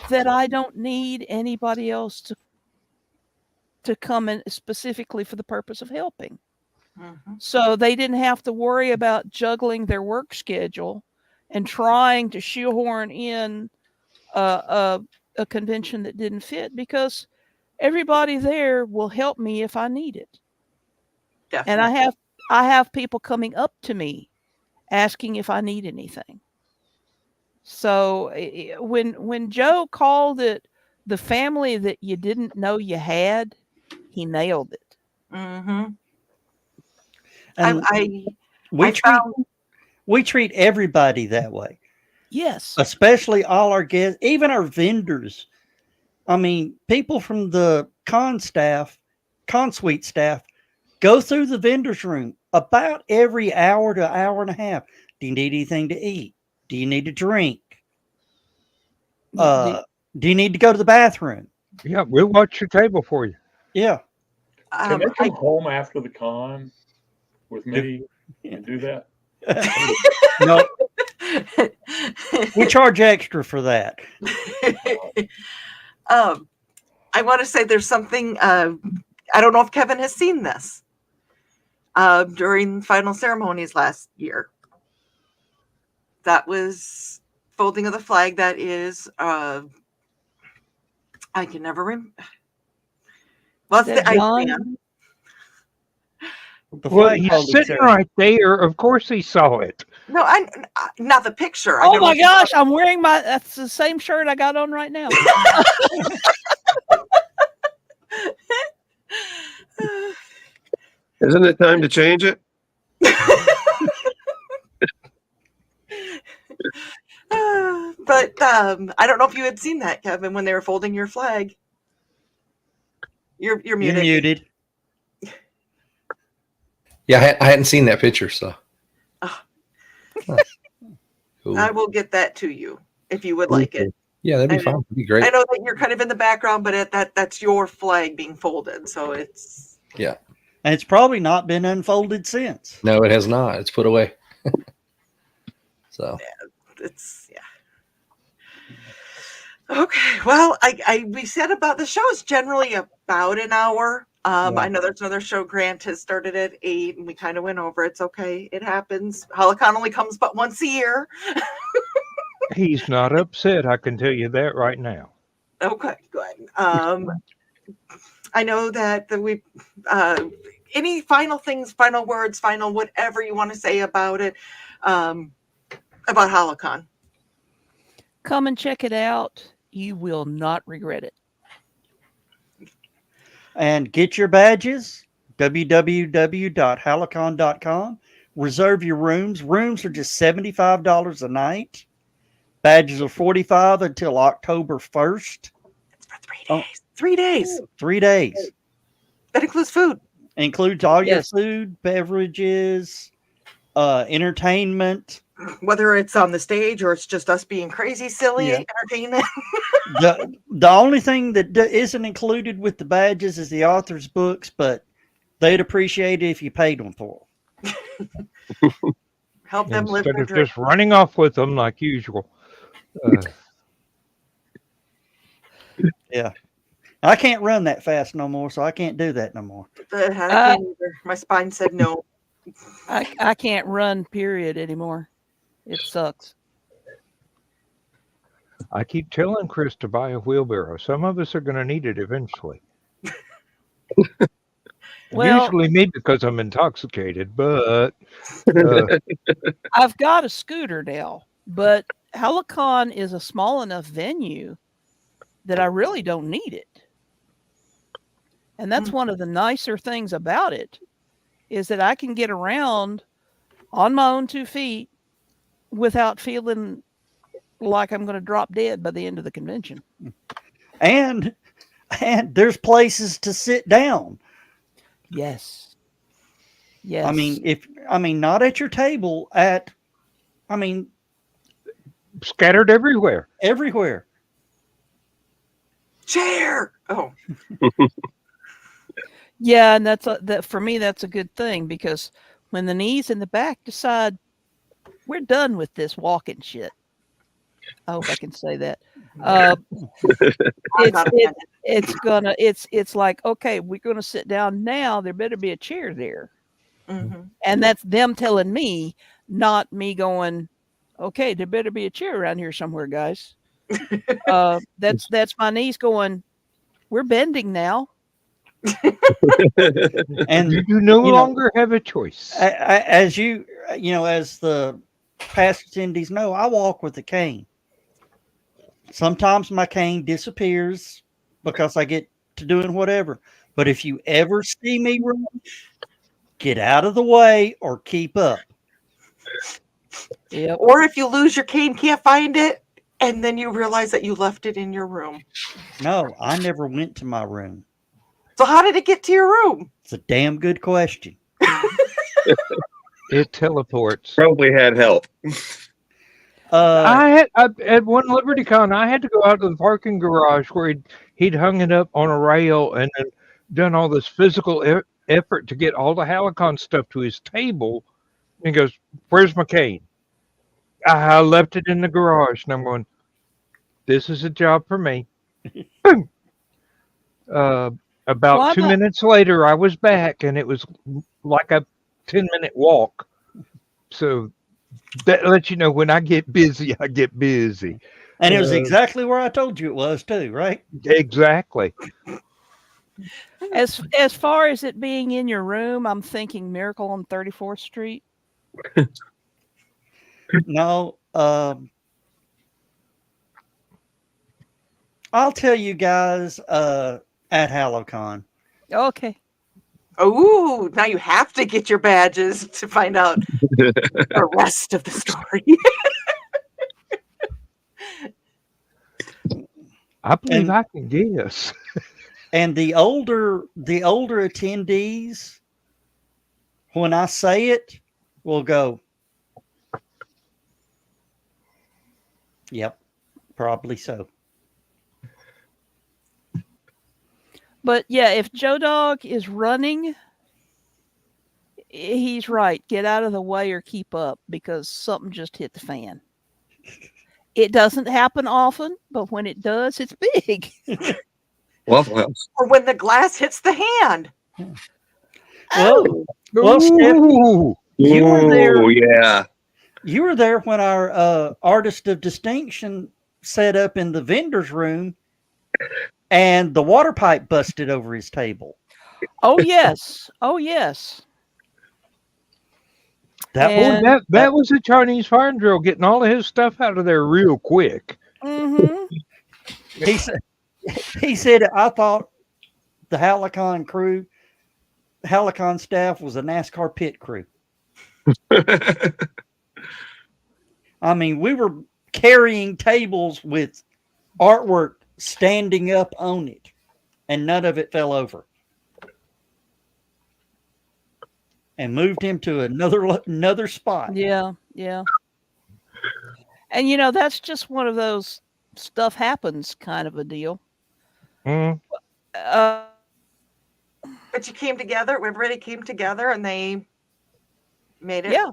Speaker 4: that I don't need anybody else to come in specifically for the purpose of helping.
Speaker 1: Mm-hmm.
Speaker 4: So they didn't have to worry about juggling their work schedule and trying to shoehorn in a convention that didn't fit, because everybody there will help me if I need it.
Speaker 1: Definitely.
Speaker 4: And I have people coming up to me asking if I need anything. So when Joe called it the family that you didn't know you had, he nailed it.
Speaker 1: Mm-hmm.
Speaker 2: And we treat everybody that way.
Speaker 4: Yes.
Speaker 2: Especially all our guests, even our vendors. I mean, people from the con suite staff, go through the vendor's room about every hour to hour and a half. Do you need anything to eat? Do you need a drink? Do you need to go to the bathroom?
Speaker 6: Yeah, we'll watch your table for you.
Speaker 2: Yeah.
Speaker 7: Can they come home after the con with me and do that?
Speaker 2: No. We charge extra for that.
Speaker 1: I want to say there's something, I don't know if Kevin has seen this during final ceremonies last year. That was folding of the flag. That is, I can never remember. Well, it's the Iceman.
Speaker 2: The
Speaker 6: Well,
Speaker 2: flag
Speaker 6: he's
Speaker 2: folding
Speaker 6: sitting
Speaker 2: ceremony.
Speaker 6: right there. Of course he saw it.
Speaker 1: No, not the picture. I
Speaker 4: Oh
Speaker 1: never
Speaker 4: my
Speaker 1: saw
Speaker 4: gosh, I'm wearing that's the same shirt I got on right now.
Speaker 5: Isn't it time to change it?
Speaker 1: But I don't know if you had seen that, Kevin, when they were folding your flag. You're
Speaker 2: You're
Speaker 1: muted.
Speaker 2: muted.
Speaker 8: Yeah, I hadn't seen that picture, so.
Speaker 1: Ah.
Speaker 8: Huh. Cool.
Speaker 1: I will get that to you if you would like it.
Speaker 8: Yeah, that'd
Speaker 1: I
Speaker 8: be fun. That'd be great.
Speaker 1: I know that you're kind of in the background, but that's your flag being folded, so it's
Speaker 8: Yeah.
Speaker 2: And it's probably not been unfolded since.
Speaker 8: No, it has not. It's put away. So.
Speaker 1: it's yeah. Okay, well, we said about the show is generally about an hour. I know there's another show. Grant has started at 8, and we kind of went over. It's okay. It happens. HallowCon only comes but once a year.
Speaker 6: He's not upset. I can tell you that right now.
Speaker 1: Okay, good. I know that we any final things, final words, final whatever you want to say about it, about HallowCon.
Speaker 4: Come and check it out. You will not regret it.
Speaker 2: And get your badges, www.hallowcon.com. Reserve your rooms. Rooms are just $75 a night. Badges are $45 until October 1st.
Speaker 1: It's for 3 days. 3 days.
Speaker 2: 3 days.
Speaker 1: That includes food.
Speaker 2: Includes all your
Speaker 4: Yes.
Speaker 2: food, beverages, entertainment.
Speaker 1: Whether it's on the stage or it's just us being crazy, silly,
Speaker 2: Yeah.
Speaker 1: entertainment.
Speaker 2: The only thing that isn't included with the badges is the author's books, but they'd appreciate it if you paid them for them.
Speaker 1: Help them live
Speaker 6: Instead
Speaker 1: their
Speaker 6: of
Speaker 1: dream.
Speaker 6: just running off with them like usual.
Speaker 2: Yeah. I can't run that fast no more, so I can't do that no more.
Speaker 1: I can't either. My spine said no.
Speaker 4: I can't run, period, anymore. It sucks.
Speaker 6: I keep telling Chris to buy a wheelbarrow. Some of us are going to need it eventually.
Speaker 4: Well,
Speaker 6: Usually me because I'm intoxicated, but
Speaker 4: I've got a scooter now, but HallowCon is a small enough venue that I really don't need it. And that's one of the nicer things about it is that I can get around on my own 2 feet without feeling like I'm going to drop dead by the end of the convention.
Speaker 2: And there's places to sit down.
Speaker 4: Yes. Yes.
Speaker 2: I mean, not at your table,
Speaker 6: scattered everywhere.
Speaker 2: everywhere.
Speaker 1: Chair. Oh,
Speaker 4: Yeah, and that for me that's a good thing because when the knees in the back decide we're done with this walking shit. I hope I can say that. It's like, okay, we're gonna sit down now. There better be a chair there.
Speaker 1: mm-hmm.
Speaker 4: And that's them telling me, not me going, okay, there better be a chair around here somewhere, guys. That's my knees going, we're bending now.
Speaker 2: And
Speaker 6: You no
Speaker 2: know,
Speaker 6: longer have a choice.
Speaker 2: as as the past attendees know, I walk with a cane. Sometimes my cane disappears because I get to doing whatever. But if you ever see me run, get out of the way or keep up.
Speaker 4: Yep.
Speaker 1: Or if you lose your cane, can't find it, and then you realize that you left it in your room.
Speaker 2: No, I never went to my room.
Speaker 1: So how did it get to your room?
Speaker 2: It's a damn good question.
Speaker 6: It teleports.
Speaker 5: Probably had help.
Speaker 6: I had at one LibertyCon, I had to go out to the parking garage where he'd hung it up on a rail and then done all this physical effort to get all the HallowCon stuff to his table. And he goes, "Where's my cane?" I left it in the garage, and I'm going, "This is a job for me." Boom. About
Speaker 4: Why
Speaker 6: 2
Speaker 4: not?
Speaker 6: minutes later, I was back, and it was like a 10-minute walk. So that lets you know when I get busy, I get busy.
Speaker 2: And it was exactly where I told you it was too, right?
Speaker 6: Exactly.
Speaker 4: As far as it being in your room, I'm thinking Miracle on 34th Street.
Speaker 2: No, I'll tell you guys at HallowCon.
Speaker 4: Okay.
Speaker 1: Oh, now you have to get your badges to find out the rest of the story.
Speaker 6: I believe
Speaker 2: And-
Speaker 6: I can guess.
Speaker 2: And the older attendees, when I say it, will go, "Yep, probably so."
Speaker 4: But yeah, if Joe Dog is running, he's right. Get out of the way or keep up because something just hit the fan. It doesn't happen often, but when it does, it's big.
Speaker 5: Waffle House.
Speaker 1: Or when the glass hits the hand.
Speaker 2: Well, well, Stephanie,
Speaker 6: Ooh,
Speaker 2: you were there.
Speaker 5: Oh, yeah.
Speaker 2: You were there when our artist of distinction set up in the vendor's room, and the water pipe busted over his table.
Speaker 4: Oh yes. Oh yes.
Speaker 2: That
Speaker 4: And-
Speaker 6: boy, that was a Chinese fire drill getting all of his stuff out of there real quick.
Speaker 4: Mm-hmm.
Speaker 2: He said, "I thought the HallowCon staff was a NASCAR pit crew." I mean, we were carrying tables with artwork standing up on it, and none of it fell over. And moved him to another spot.
Speaker 4: Yeah, yeah. And that's just one of those stuff happens kind of a deal.
Speaker 6: Mm.
Speaker 4: Uh,
Speaker 1: But you came together, everybody came together and they made it,
Speaker 4: yeah,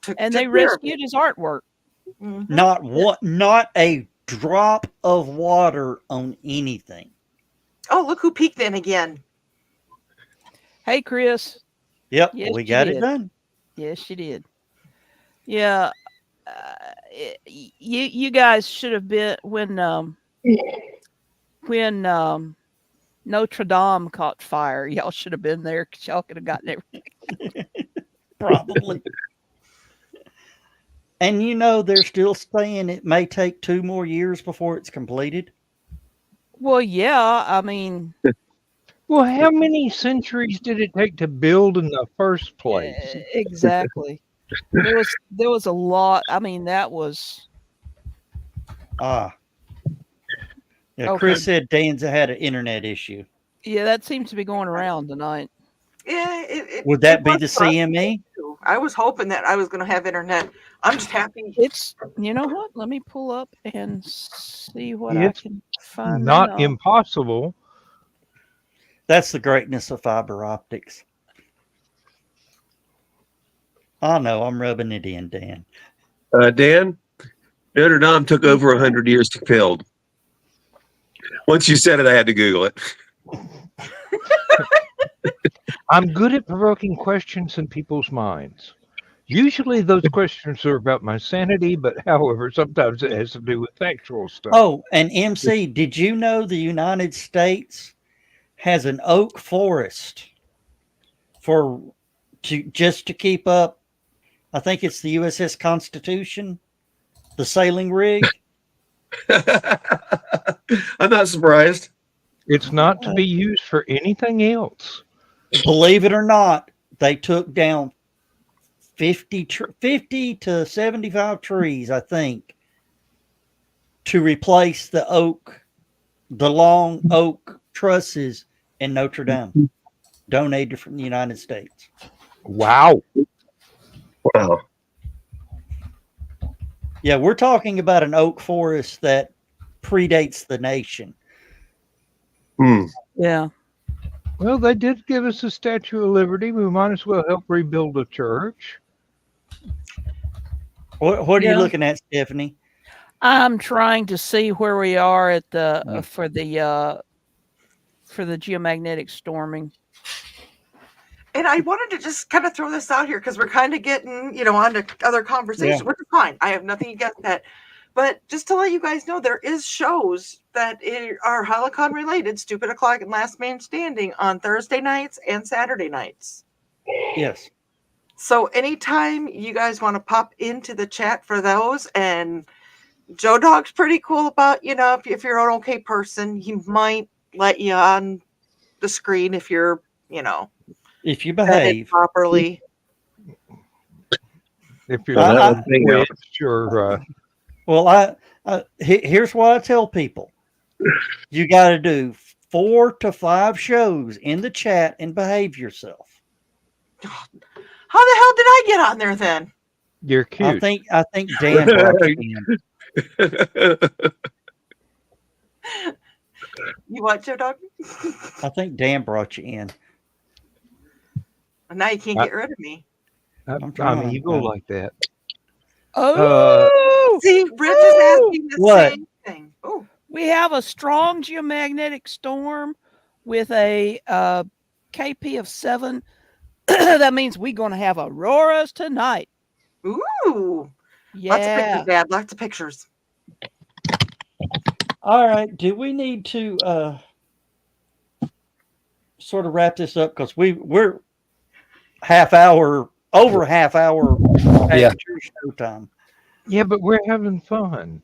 Speaker 1: took
Speaker 4: and they
Speaker 1: took care of
Speaker 4: rescued his artwork.
Speaker 1: it. Mhm.
Speaker 2: Not a drop of water on anything.
Speaker 1: Oh, look who peeked in again.
Speaker 4: Hey, Chris.
Speaker 2: Yep,
Speaker 4: Yes,
Speaker 2: we
Speaker 4: you
Speaker 2: got it
Speaker 4: did.
Speaker 2: done.
Speaker 4: Yes, she did. Yeah, you guys should have been when Notre Dame caught fire. Y'all should have been there because y'all could have gotten everything.
Speaker 2: Probably. And they're still saying it may take 2 more years before it's completed.
Speaker 4: Well, yeah. I mean,
Speaker 6: Well, how many centuries did it take to build in the first place?
Speaker 4: exactly. There was a lot. I mean, that was
Speaker 2: Yeah,
Speaker 4: Okay.
Speaker 2: Chris said Danza had an internet issue.
Speaker 4: yeah. That seems to be going around tonight.
Speaker 1: Yeah,
Speaker 2: Would that
Speaker 1: it
Speaker 2: be
Speaker 1: was
Speaker 2: the
Speaker 1: for us
Speaker 2: CME?
Speaker 1: too. I was hoping that I was going to have internet. I'm just happy.
Speaker 4: It's you know what? Let me pull up and see what I
Speaker 6: It's
Speaker 4: can find.
Speaker 6: Not impossible.
Speaker 2: That's the greatness of fiber optics. I know, I'm rubbing it in, Dan.
Speaker 5: Dan, Notre Dame took over 100 years to build. Once you said it, I had to Google it.
Speaker 6: I'm good at provoking questions in people's minds. Usually those questions are about my sanity, but however, sometimes it has to do with factual stuff.
Speaker 2: Oh, and MC, did you know the United States has an oak forest just to keep up? I think it's the USS Constitution, the sailing rig.
Speaker 5: I'm not surprised.
Speaker 6: It's not to be used for anything else.
Speaker 2: Believe it or not, they took down 50 to 75 trees, I think, to replace the long oak trusses in Notre Dame, donated from the United States.
Speaker 6: Wow.
Speaker 5: Wow.
Speaker 2: Yeah, we're talking about an oak forest that predates the nation.
Speaker 5: Hmm.
Speaker 4: Yeah.
Speaker 6: Well, they did give us a Statue of Liberty. We might as well help rebuild a church.
Speaker 2: What are you looking at, Stephanie?
Speaker 4: I'm trying to see where we are at the for the geomagnetic storming.
Speaker 1: And I wanted to just kind of throw this out here because we're kind of getting, on to other conversations, which is fine. I have nothing against that. But just to let you guys know, there is shows that are HallowCon related, Stupid O'Clock and Last Man Standing on Thursday nights and Saturday nights.
Speaker 2: Yes.
Speaker 1: So anytime you guys want to pop into the chat for those, and Joe Dog's pretty cool about, if you're an okay person, he might let you on the screen if you're,
Speaker 2: If you
Speaker 1: vetted
Speaker 2: behave
Speaker 1: properly.
Speaker 6: If you're
Speaker 2: Well,
Speaker 6: not
Speaker 2: I-
Speaker 6: Twitch or
Speaker 2: Well, here's what I tell people: you got to do 4 to 5 shows in the chat and behave yourself.
Speaker 1: How the hell did I get on there then?
Speaker 6: you're cute.
Speaker 2: I think Dan brought you in.
Speaker 1: You what, Joe Dog?
Speaker 2: I think Dan brought you in.
Speaker 1: Now you can't get rid of me.
Speaker 2: I'm
Speaker 6: I'm
Speaker 2: trying.
Speaker 6: evil like that.
Speaker 4: Oh,
Speaker 1: See, Rich is asking the
Speaker 2: What?
Speaker 1: same thing. Oh,
Speaker 4: we have a strong geomagnetic storm with a KP of 7. That means we're going to have auroras tonight.
Speaker 1: ooh.
Speaker 4: Yeah.
Speaker 1: Lots of pictures, Dad. Lots of pictures.
Speaker 2: All right. Do we need to sort of wrap this up, because we're over half hour
Speaker 8: Yeah.
Speaker 2: after show time.
Speaker 6: Yeah, but we're having fun.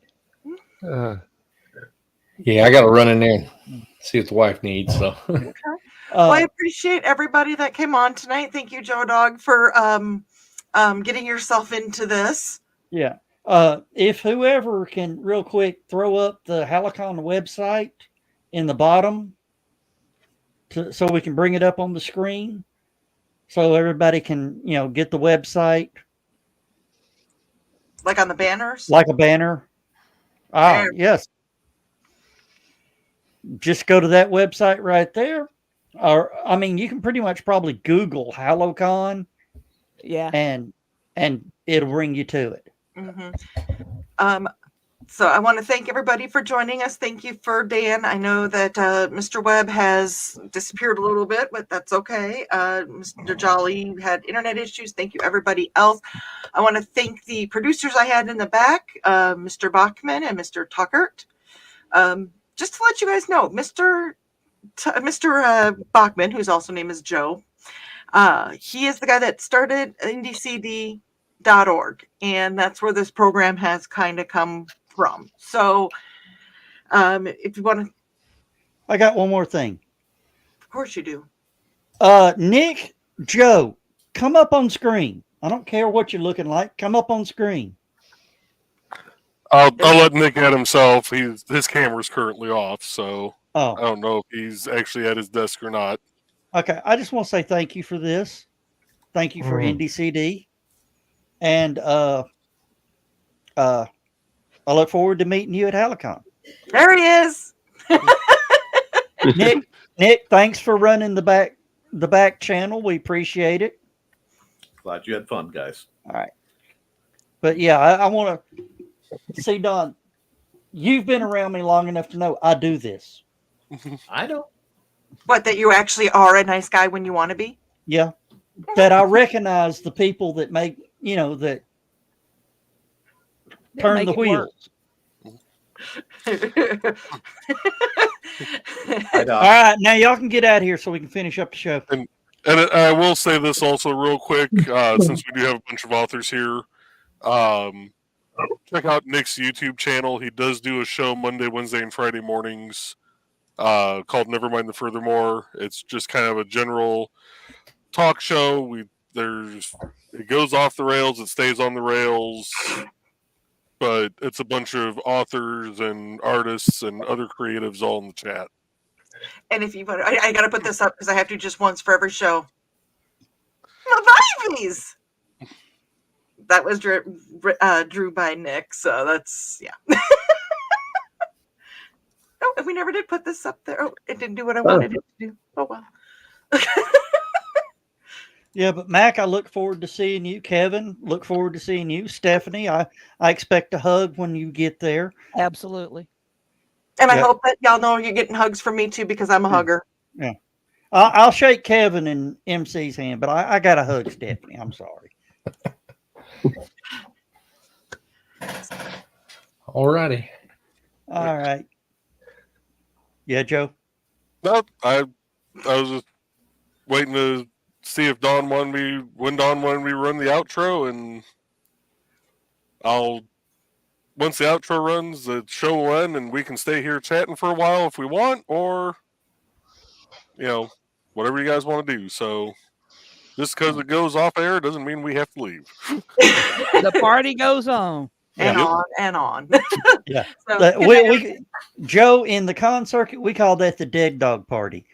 Speaker 8: Yeah, I got to run in there and see what the wife needs. So
Speaker 1: Well, I appreciate everybody that came on tonight. Thank you, Joe Dog, for getting yourself into this.
Speaker 2: Yeah. If whoever can real quick throw up the HallowCon website in the bottom so we can bring it up on the screen so everybody can, get the website
Speaker 1: Like on the banners.
Speaker 2: like a banner. Ah,
Speaker 1: There.
Speaker 2: yes. Just go to that website right there. Or, you can pretty much probably Google HallowCon
Speaker 4: Yeah.
Speaker 2: and it'll bring you to it.
Speaker 1: Mm-hmm. So I want to thank everybody for joining us. Thank you for Dan. I know that Mr. Webb has disappeared a little bit, but that's okay. Mr. Jolly had internet issues. Thank you, everybody else. I want to thank the producers I had in the back, Mr. Bachman and Mr. Tuckert. Just to let you guys know, Mr. Bachman, whose also name is Joe, he is the guy that started IndieCD.org, and that's where this program has kind of come from. So if you want to,
Speaker 2: I got one more thing.
Speaker 1: of course you do.
Speaker 2: Nick, Joe, come up on screen. I don't care what you're looking like. Come up on screen.
Speaker 9: I'll let Nick at himself. His camera's currently off, so I
Speaker 2: Oh,
Speaker 9: don't know if he's actually at his desk or not.
Speaker 2: okay. I just want to say thank you for this. Thank you for IndieCD. And I look forward to meeting you at HallowCon.
Speaker 1: There he is.
Speaker 2: Nick, thanks for running the back channel. We appreciate it.
Speaker 10: Glad you had fun, guys.
Speaker 2: All right. But yeah, I want to see, Don, you've been around me long enough to know I do this.
Speaker 10: I know.
Speaker 1: What, that you actually are a nice guy when you want to be?
Speaker 2: Yeah. That I recognize the people that make, that turn
Speaker 4: make
Speaker 2: the
Speaker 4: it work.
Speaker 2: wheels.
Speaker 10: Hi, Doc.
Speaker 2: All right. Now y'all can get out of here so we can finish up the show.
Speaker 9: And I will say this also real quick, since we do have a bunch of authors here. Check out Nick's YouTube channel. He does do a show Monday, Wednesday, and Friday mornings called Nevermind the Furthermore. It's just kind of a general talk show. It goes off the rails, it stays on the rails, but it's a bunch of authors and artists and other creatives all in the chat.
Speaker 1: And if you want, I got to put this up because I have to just once for every show. Mavies! That was drew by Nick, so that's, yeah. Oh, and we never did put this up there. Oh, it didn't do what I wanted it to do. Oh, well.
Speaker 2: Yeah, but Mac, I look forward to seeing you. Kevin, look forward to seeing you. Stephanie, I expect a hug when you get there.
Speaker 4: Absolutely.
Speaker 1: And I
Speaker 2: Yeah.
Speaker 1: hope that y'all know you're getting hugs from me too, because I'm a hugger.
Speaker 2: Yeah. I'll shake Kevin and MC's hand, but I got to hug Stephanie. I'm sorry.
Speaker 8: Alrighty.
Speaker 2: All right. Yeah, Joe.
Speaker 9: No, I was just waiting to see if Don wanted me when Don wanted me to run the outro, and I'll once the outro runs, the show will end, and we can stay here chatting for a while if we want, or whatever you guys want to do. So just because it goes off air doesn't mean we have to leave.
Speaker 4: The party goes on.
Speaker 1: And
Speaker 9: Yep.
Speaker 1: on and on.
Speaker 2: Yeah.
Speaker 1: So,
Speaker 2: Joe, in the con circuit, we call that the dead dog party.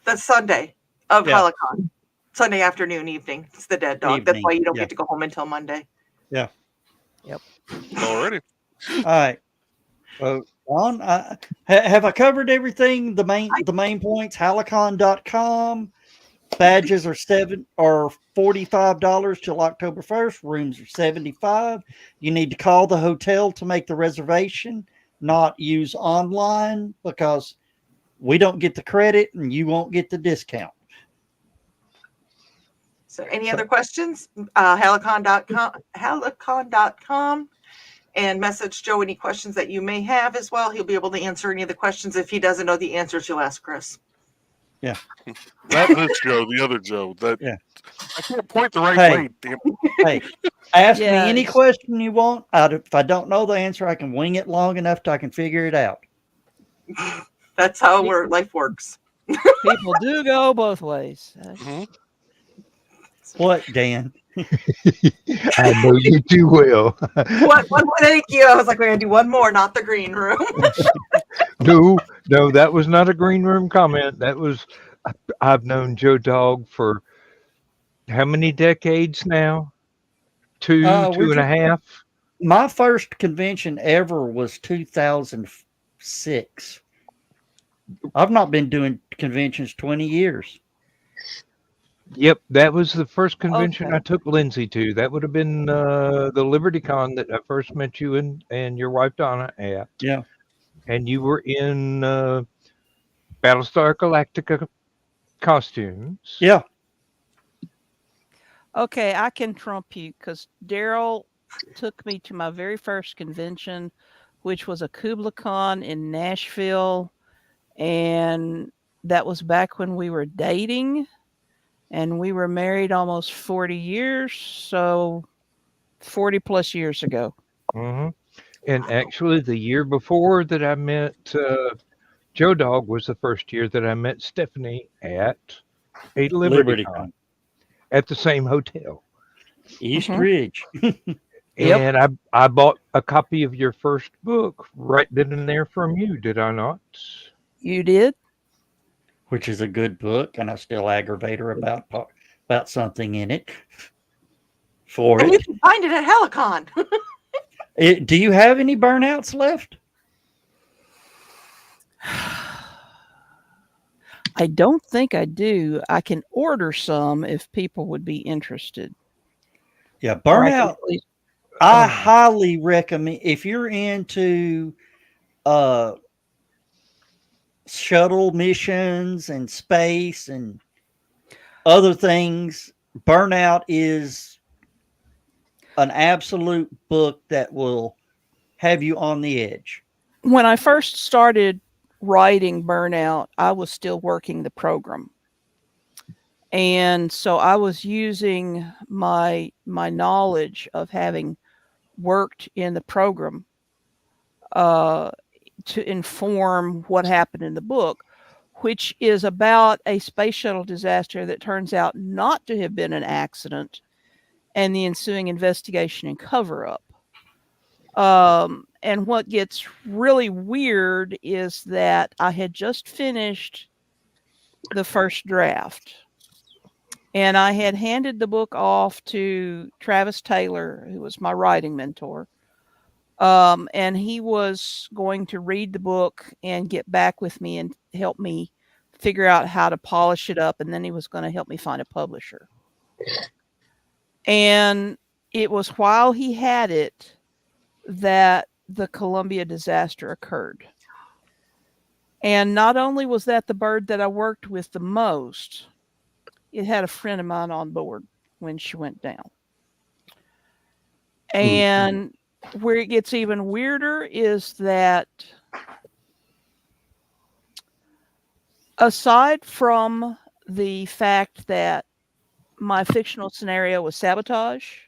Speaker 1: that's Sunday of
Speaker 2: Yeah.
Speaker 1: HallowCon. Sunday afternoon, evening. It's the dead dog. That's
Speaker 2: Evening,
Speaker 1: why you don't
Speaker 2: yeah.
Speaker 1: get to go home until Monday.
Speaker 2: Yeah.
Speaker 9: Already.
Speaker 2: All right. Well, Ron, have I covered everything? The main points. HallowCon.com. Badges are $45 till October 1st. Rooms are $75. You need to call the hotel to make the reservation, not use online, because we don't get the credit and you won't get the discount.
Speaker 1: So any other questions? HallowCon.com, and message Joe any questions that you may have as well. He'll be able to answer any of the questions. If he doesn't know the answers, you'll ask Chris.
Speaker 2: Yeah.
Speaker 9: Not this Joe, the other Joe.
Speaker 2: Yeah.
Speaker 9: I can't point the right
Speaker 2: Hey.
Speaker 9: way, damn it.
Speaker 2: Hey, ask me
Speaker 4: Yeah,
Speaker 2: any question you want. If I don't know the answer, I can wing it long enough till I can figure it out.
Speaker 1: That's how life works.
Speaker 4: People do go both ways.
Speaker 9: Mhm.
Speaker 2: What, Dan?
Speaker 6: I know you too well.
Speaker 1: One more, thank you. I was like, we're gonna do one more, not the green room.
Speaker 6: No, that was not a green room comment. That was, I've known Joe Dog for how many decades now? Two and a half.
Speaker 2: My first convention ever was 2006. I've not been doing conventions 20 years.
Speaker 6: Yep, that was the first convention
Speaker 4: Okay.
Speaker 6: I took Lindsay to. That would have been the LibertyCon that I first met you and your wife Donna at.
Speaker 2: Yeah.
Speaker 6: And you were in Battlestar Galactica costumes.
Speaker 2: Yeah.
Speaker 4: Okay, I can trump you because Daryl took me to my very first convention, which was a KublaCon in Nashville. And that was back when we were dating. And we were married almost 40 years. So 40 plus years ago.
Speaker 6: Mm-hmm. And actually, the year before that I met Joe Dog was the first year that I met Stephanie at a LibertyCon at the same hotel.
Speaker 2: East Ridge.
Speaker 6: And I bought a copy of your first book right then and there from you, did I not?
Speaker 4: You did?
Speaker 2: Which is a good book, and I still aggravate her about something in it.
Speaker 1: And you can find it at HallowCon.
Speaker 2: Do you have any burnouts left?
Speaker 4: I don't think I do. I can order some if people would be interested.
Speaker 2: Yeah, burnout. I highly recommend if you're into shuttle missions and space and other things. Burnout is an absolute book that will have you on the edge.
Speaker 4: When I first started writing Burnout, I was still working the program. And so I was using my knowledge of having worked in the program to inform what happened in the book, which is about a space shuttle disaster that turns out not to have been an accident and the ensuing investigation and cover-up. And what gets really weird is that I had just finished the first draft. And I had handed the book off to Travis Taylor, who was my writing mentor. And he was going to read the book and get back with me and help me figure out how to polish it up. And then he was going to help me find a publisher. And it was while he had it that the Columbia disaster occurred. And not only was that the bird that I worked with the most, it had a friend of mine on board when she went down. And where it gets even weirder is that aside from the fact that my fictional scenario was sabotage,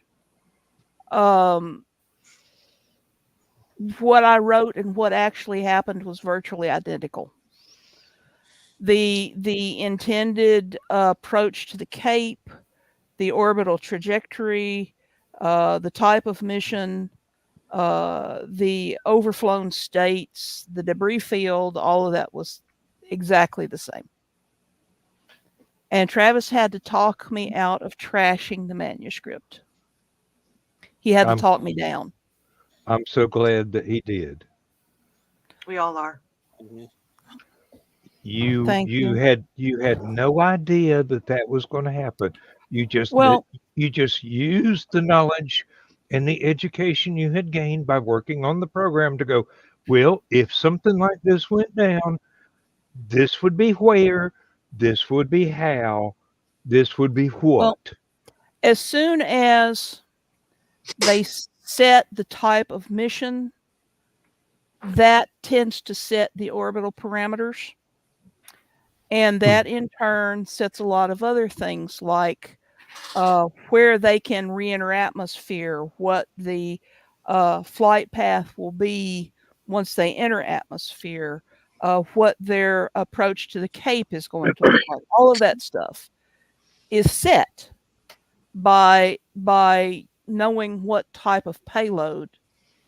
Speaker 4: what I wrote and what actually happened was virtually identical. The intended approach to the Cape, the orbital trajectory, the type of mission, the overflown states, the debris field, all of that was exactly the same. And Travis had to talk me out of trashing the manuscript. He had to talk me down.
Speaker 6: I'm so glad that he did.
Speaker 1: We all are.
Speaker 4: Thank you.
Speaker 6: You had no idea that was going to happen. You just used the knowledge and the education you had gained by working on the program to go, well, if something like this went down, this would be where, this would be how, this would be what.
Speaker 4: Well, as soon as they set the type of mission, that tends to set the orbital parameters. And that in turn sets a lot of other things like where they can re-enter atmosphere, what the flight path will be once they enter atmosphere, what their approach to the Cape is going to look like. All of that stuff is set by knowing what type of payload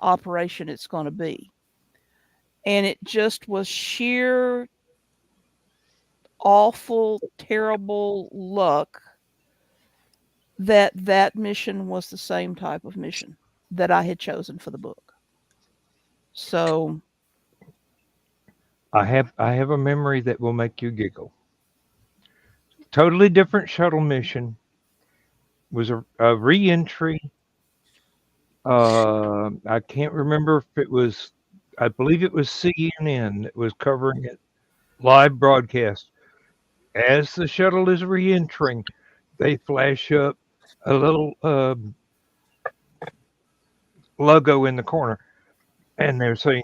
Speaker 4: operation it's going to be. And it just was sheer awful, terrible luck that mission was the same type of mission that I had chosen for the book. So
Speaker 6: I have a memory that will make you giggle. Totally different shuttle mission. Was a re-entry. I can't remember if it was, I believe it was CNN that was covering it, live broadcast. As the shuttle is re-entering, they flash up a little logo in the corner, and they're saying,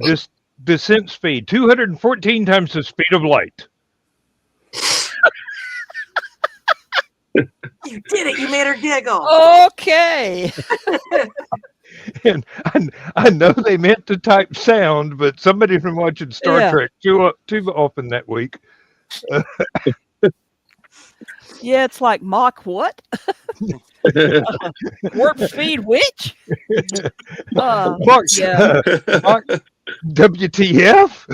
Speaker 6: just descent speed, 214 times the speed of light.
Speaker 1: You did it. You made her giggle.
Speaker 4: okay.
Speaker 6: And I know they meant to type sound, but somebody from watching Star Trek too often that week.
Speaker 4: Yeah, it's like Mach what? Warp speed which?
Speaker 6: Mark,
Speaker 4: yeah.
Speaker 6: Mark, WTF?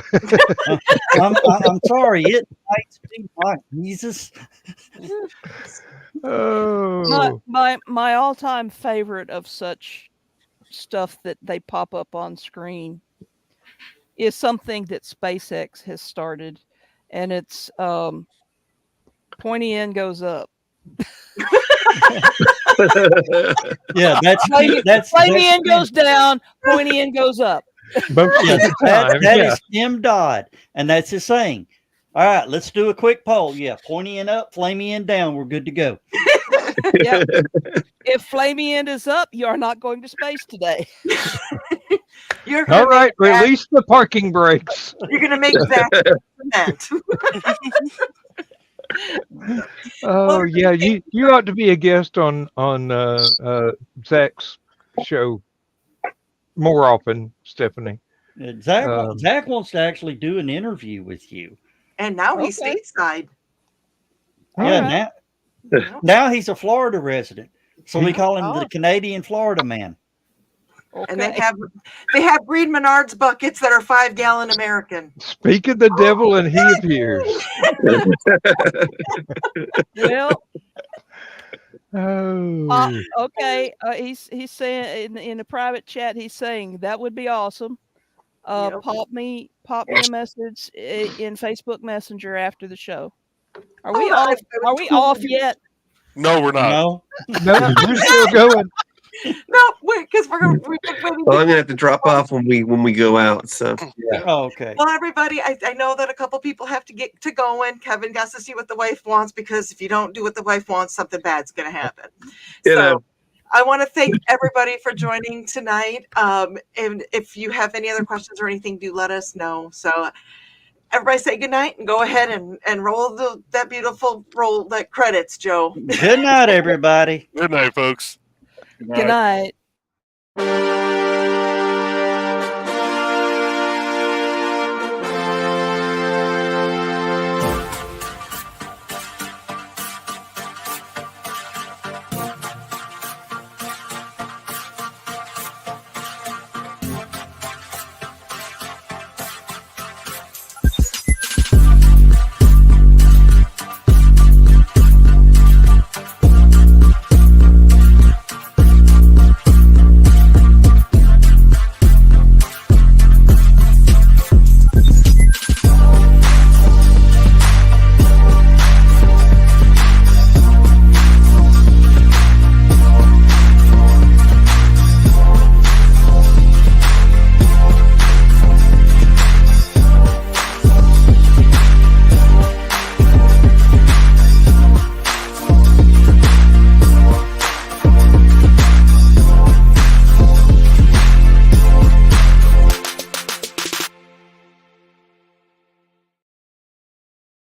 Speaker 2: I'm sorry. It might be like Jesus.
Speaker 6: Oh,
Speaker 4: My all-time favorite of such stuff that they pop up on screen is something that SpaceX has started, and it's pointy end goes up.
Speaker 2: Yeah,
Speaker 4: pointy end goes down, pointy end goes up.
Speaker 2: That is Tim Dodd, and that's his saying. All right, let's do a quick poll. Yeah, pointy end up, flamey end down. We're good to go.
Speaker 4: Yep. If flamey end is up, you are not going to space today.
Speaker 6: All right, release the parking brakes.
Speaker 1: You're going to make that.
Speaker 6: Oh yeah, you ought to be a guest on Zach's show more often, Stephanie.
Speaker 2: Zach wants to actually do an interview with you.
Speaker 1: And now he's stateside.
Speaker 2: Yeah, now he's a Florida resident. So we call him the Canadian Florida man.
Speaker 1: Okay. And they have Green Menards buckets that are 5-gallon American.
Speaker 6: Speak of the devil and he appears.
Speaker 4: Well, okay. He's saying in a private chat, he's saying that would be awesome. Pop me a message in Facebook Messenger after the show. Are we off? Are we off yet?
Speaker 9: No, we're not.
Speaker 2: No,
Speaker 6: we're still going.
Speaker 1: No, wait, because we're going to.
Speaker 5: Well, I'm gonna have to drop off when we go out. So
Speaker 2: yeah. Oh, okay.
Speaker 1: Well, everybody, I know that a couple people have to get to going. Kevin got to see what the wife wants, because if you don't do what the wife wants, something bad's going to happen. I want to thank everybody for joining tonight. And if you have any other questions or anything, do let us know. So everybody say good night and go ahead and roll that beautiful roll that credits, Joe.
Speaker 2: Good night, everybody.
Speaker 9: Good night, folks.
Speaker 4: Good night.